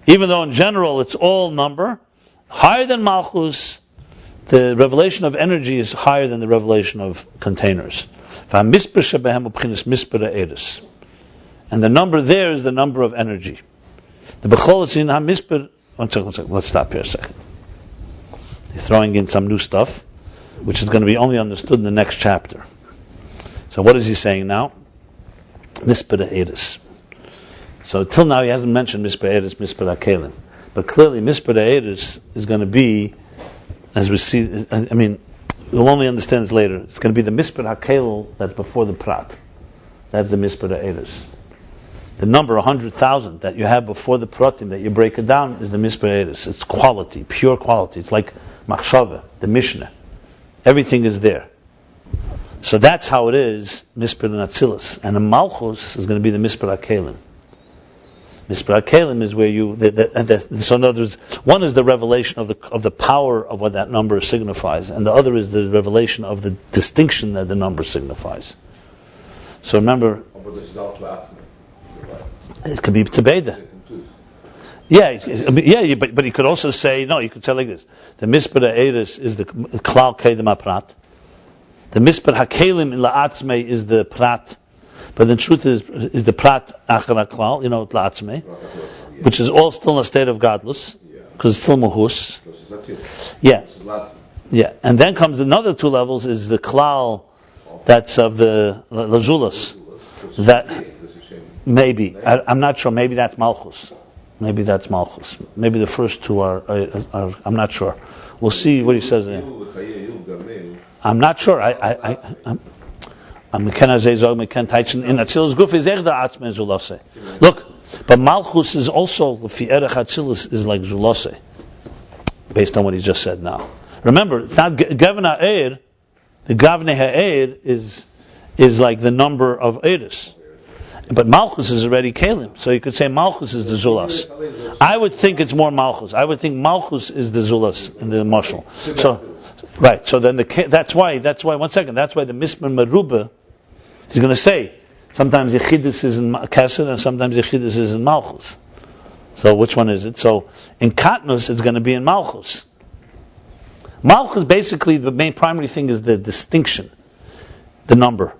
even though in general it's all number, higher than Malchus, the revelation of energy is higher than the revelation of containers. And the number there is the number of energy. The bechol is in ha-mispar. One second. Let's stop here a second. He's throwing in some new stuff, which is going to be only understood in the next chapter. So what is he saying now? Mispar ha'eres. So till now he hasn't mentioned mispar ha'eres, mispar ha'kelim. But clearly mispar ha'eres is going to be, as we see, we'll only understand this later. It's going to be the mispar ha'kel that's before the prat. That's the mispar ha'eres. The number 100,000 that you have before the pratim that you break it down is the mispar ha'eres. It's quality, pure quality. It's like machshava, the Mishnah. Everything is there. So that's how it is, mispar and atzilus. And the malchus is going to be the mispar ha'kelim. Mispar ha'kelim is where so in other words, one is the revelation of the power of what that number signifies, and the other is the revelation of the distinction that the number signifies. So remember, it could be tebeda. But you could also say, no, you could say like this. The mispar ha'eres is the klal kedem ha'prat. The mispar ha'kelim in la'atzmei is the prat. But the truth is the prat achar klal, atzmi, which is all still in a state of gadlus, because it's still mahus. Yeah. And then comes another two levels, is the klal that's of the lazulas. That maybe, I'm not sure, maybe that's malchus. Maybe the first two are I'm not sure. We'll see what he says there. I'm not sure. Look, but malchus is also is like zulase, based on what he just said now. Remember, it's not gavna eir. The gavne ha'eir is like the number of eiris. But Malchus is already Kalim, so you could say Malchus is the Zulas. I would think it's more Malchus. I would think Malchus is the Zulas in the Mashal. So, right. So then that's why. One second. That's why the mispar Meruba is going to say sometimes Yechidus is in Kesed and sometimes Yechidus is in Malchus. So which one is it? So in katnus it's going to be in Malchus. Malchus basically the main primary thing is the distinction, the number.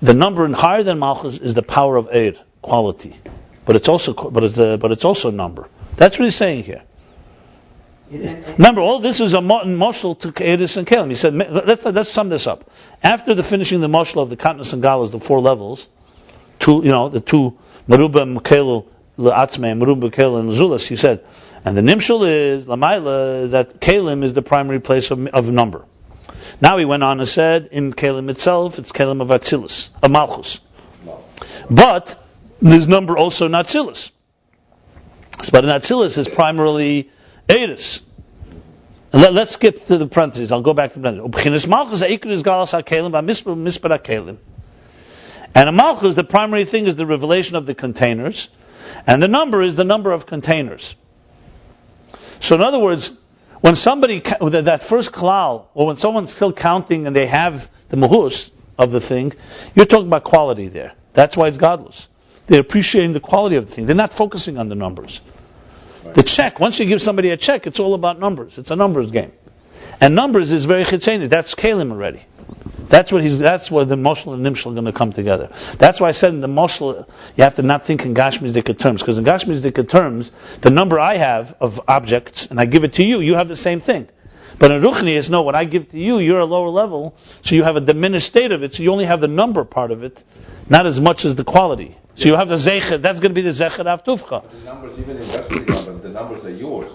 The number higher than Malchus is the power of Eir, quality, but it's also number. That's what he's saying here. Remember, all this is a moshel to Eiris and Kalim. He said, let's sum this up. After the finishing the moshel of the katnus and gadlus, the four levels, the two Meruba, Mekelul, atzmi, Meruba, Mekelul, and Zulas. He said, and the nimshul is Lamaila, that Kalim is the primary place of number. Now he went on and said, in Kalim itself, it's Kalim of Atzilus, of Malchus. But there's number also in Atzilus. But in Atzilus is primarily Eiris. Let's skip to the parentheses. I'll go back to the parentheses. Malchus is Galas HaKalim, mispar HaKalim. And in Malchus, the primary thing is the revelation of the containers, and the number is the number of containers. So in other words, when somebody, that first klal, or when someone's still counting and they have the mahus of the thing, you're talking about quality there. That's why it's gadlus. They're appreciating the quality of the thing. They're not focusing on the numbers. Right. The check, once you give somebody a check, it's all about numbers. It's a numbers game. And numbers is very chitzeni. That's kalim already. That's where the moshel and nimshel are going to come together. That's why I said in the moshel, you have to not think in gashmizdika terms, because in gashmizdika terms, the number I have of objects, and I give it to you, you have the same thing. But in ruchnius, no, what I give to you, you're a lower level, so you have a diminished state of it, so you only have the number part of it, not as much as the quality. So you have the zecher, that's going to be the Zecher Rav Tuvcho. The numbers, even in gashmizdika, the numbers are yours.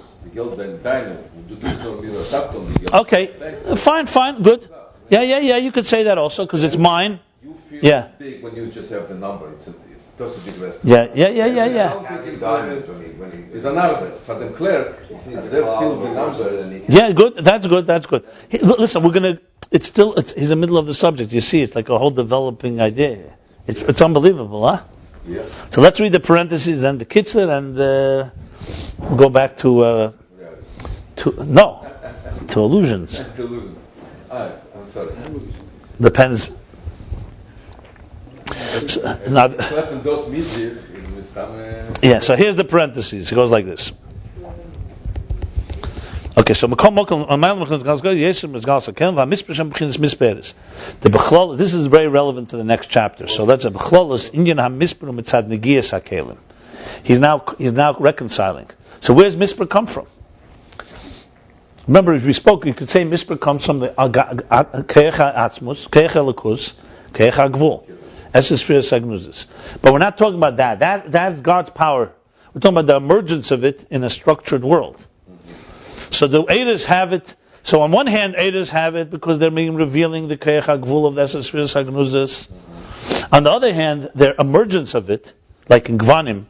Okay, fine, good. Yeah, you could say that also, because it's mine. You feel big when you just have the number. It does a big rest. Yeah. It's an arbet. For them clerk, they feel the numbers. Yeah, good. That's good. Listen, he's in the middle of the subject. You see, it's like a whole developing idea. It's unbelievable, huh? Yeah. So let's read the parentheses and the kitzur and go back to illusions. I'm sorry. Depends. So here's the parentheses. It goes like this. Okay, so this is very relevant to the next chapter. So that's a b'chlolos inyan ha-mispar mitzad negiyas ha-kelim. He's now reconciling. So where's mispar come from? Remember, if we spoke, you could say mispar comes from the keich ha-atzmus, keich ha-lakus, keich ha-gvul. That's the Sefirah Sagnuzis. But we're not talking about that. That's God's power. We're talking about the emergence of it in a structured world. So the Eidos have it. So on one hand, Eidos have it because they're revealing the keich ha-gvul of the Sefirah Sagnuzis. On the other hand, their emergence of it, like in Gvanim,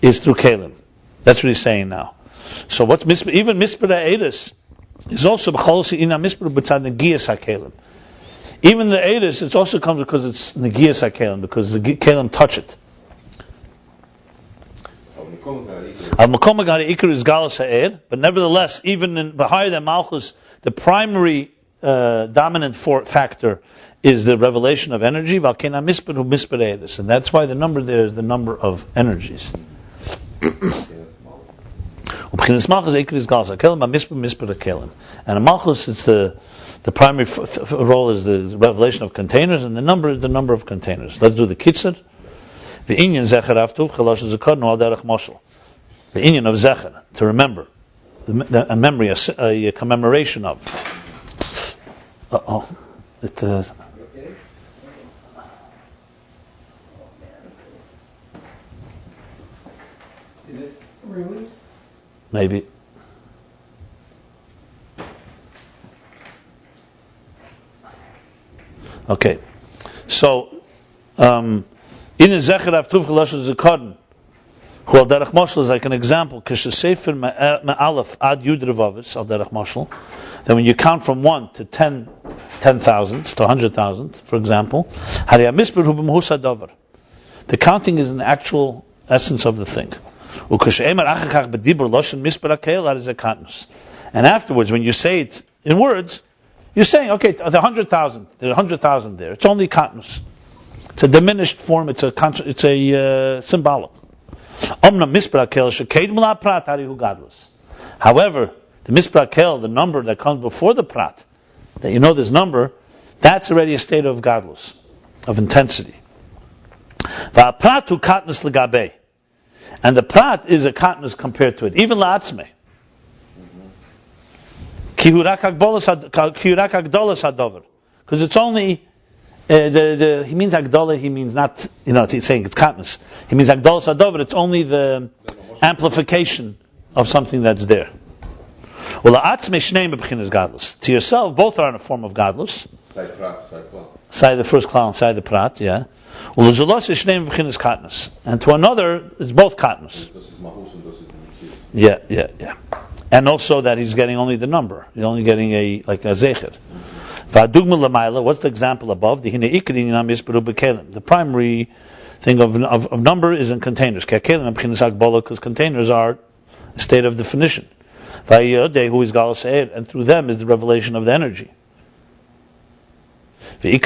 is through Kalim. That's what he's saying now. So what's mispar? Even mispar Eidos is also b'cholosi ina mispar b'tzad negiyas ha-kelim. Even the Eidos, it also comes because it's negiyas ha-kelim, because the kelim touch it. Al makom ha'gari ikar is galus ha'er, but nevertheless, even higher than Malchus, the primary dominant factor is the revelation of energy. Valkena mispar hu mispar Eidos, and that's why the number there is the number of energies. B'chinas malchus ikris gadlus hakelim, mispar hakelim. And in malchus, it's the primary role is the revelation of containers, and the number is the number of containers. Let's do the kitzur. The inyan Zecher Rav Tuvcho losh zekarnu al derech moshel. The inyan of Zecher, to remember, a memory, a commemoration of. Really? Maybe. Okay. So, in Zecher Rav Tuvcho losh zekarnu. Well, derech moshel is like an example. Sefirah me'alef ad yud revovah al derech moshel. Then when you count from 1 to 10,000 to 100,000, for example, mispar hu b'mehus hadover. The counting is in the actual essence of the thing. And afterwards, when you say it in words, you're saying, okay, the 100,000, there's 100,000 there. It's only katnus. It's a diminished form. It's a symbolic. However, the mispar, the number that comes before the prat, that you know this number, that's already a state of gadlus, of intensity. And the prat is a katnus compared to it, even atzmi. Because it's only he means agdola. He means not. He's saying it's katnus. He means agdolas hadover. It's only the amplification of something that's there. Well, atzmi shneim b'chinas gadlus. To yourself, both are in a form of gadlus. Side prat, side klal. Side the first klal, side the prat. Yeah. Well, zulos is shneim b'chinas katnus, and to another, it's both katnus. Yeah. And also that he's getting only the number. He's only getting a zecher. What's the example above? The primary thing of number is in containers. Because containers are a state of definition. And through them is the revelation of the energy. The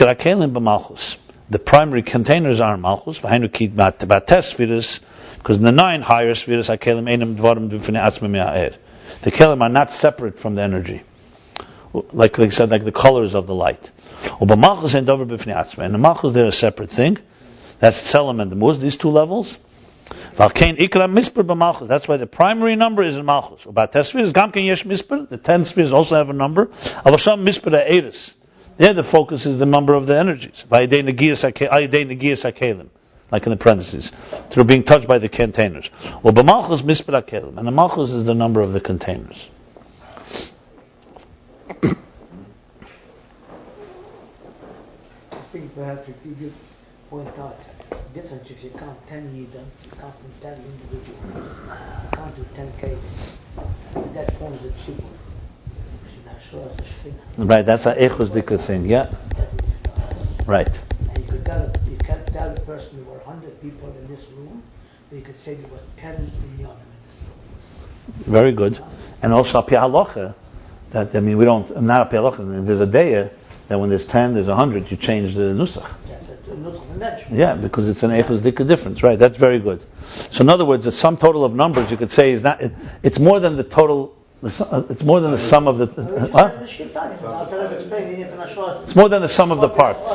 primary containers are malchus. Because in the 9 higher spheres, the kelim are not separate from the energy. Like they said, like the colors of the light. And the malchus, they're a separate thing. That's tselem and the muz, these 2 levels. That's why the primary number is in malchus. The 10 spheres also have a number. There the focus is the number of the energies. Like in the parentheses. Through being touched by the containers. And the malchus is the number of the containers. I think perhaps if you could point out the difference if you count 10 yidam, you count in 10 individuals, you count in 10 cases, that forms a tzibur. Right, that's an echus thing, yeah. Right. And you can't tell the person there were 100 people in this room, but you could say there were 10 million in this room. Very good. And also, api halacha, that, we don't, not api halacha, there's a day that when there's 10, there's 100, you change the nusach. Yeah, because it's an echus dika difference, right? That's very good. So in other words, the sum total of numbers, you could say, is not. It's more than the total. It's more than the sum of the. It's more than the sum of the parts. The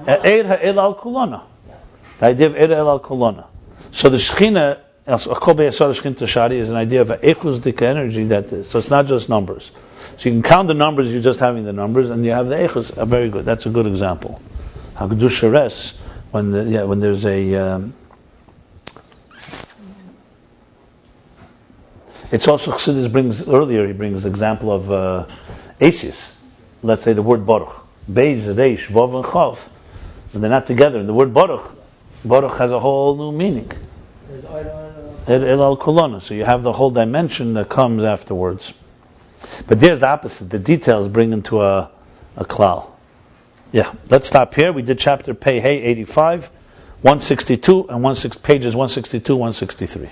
idea of Eir al Kolona. So the Shechina, is an idea of an echus dika energy so it's not just numbers. So you can count the numbers, you're just having the numbers, and you have the echus. Very good. That's a good example. Hagdush Shares, when there's a. It's also Chassidus brings earlier. He brings the example of Asius. Let's say the word Baruch, Beis, Reish, Vav, and Chav, when they're not together. And the word Baruch has a whole new meaning. El al Kolona. So you have the whole dimension that comes afterwards. But there's the opposite. The details bring into a klal. Yeah, let's stop here. We did chapter Pei Hey 85, 162, and pages 162, 163.